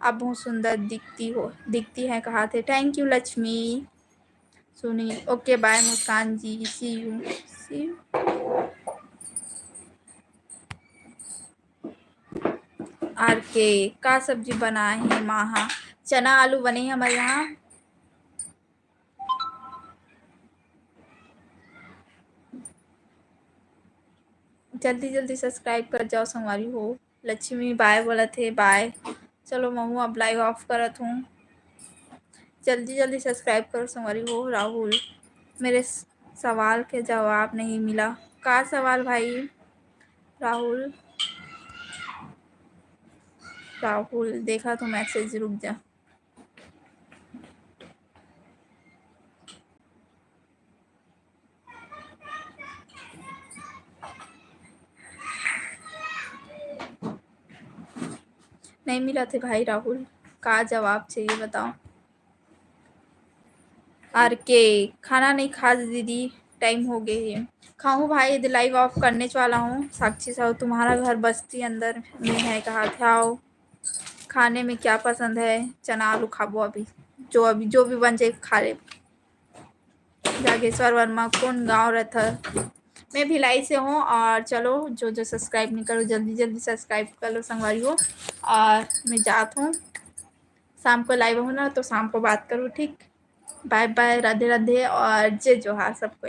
[SPEAKER 1] आप बहुत सुंदर दिखती है कहा थे। Thank you Lakshmi Suni. Okay bye Muskan ji see you. R K का सब्जी बनाए हैं माँ? चना आलू बने हमारे यहाँ। जल्दी जल्दी सब्सक्राइब कर जाओ संगवारी हो। लक्ष्मी बाय बोला थे बाय। चलो महू अब लाइव ऑफ करत हूँ, जल्दी जल्दी सब्सक्राइब करो संगवारी हो। राहुल मेरे सवाल के जवाब नहीं मिला। का सवाल भाई? राहुल देखा तो मैसेज, रुक जा। नहीं मिला थे भाई। राहुल का जवाब चाहिए बताओ। आर के खाना नहीं खा दीदी, टाइम हो गए है। खाऊं भाई, लाइव ऑफ करने वाला हूँ। साक्षी साहू तुम्हारा घर बस्ती अंदर में है कहा थे। आओ खाने में क्या पसंद है? चना आलू खाबो, अभी जो भी बन जाए खा ले। जागेश्वर वर्मा कौन गाँव रहता। मैं भिलाई से हूँ और चलो जो सब्सक्राइब नहीं करो जल्दी जल्दी सब्सक्राइब कर लो संगवारियों। और मैं जाती हूँ, शाम को लाइव हूँ ना तो शाम को बात करूँ, ठीक। बाय बाय, राधे राधे और जय जोहार सबको।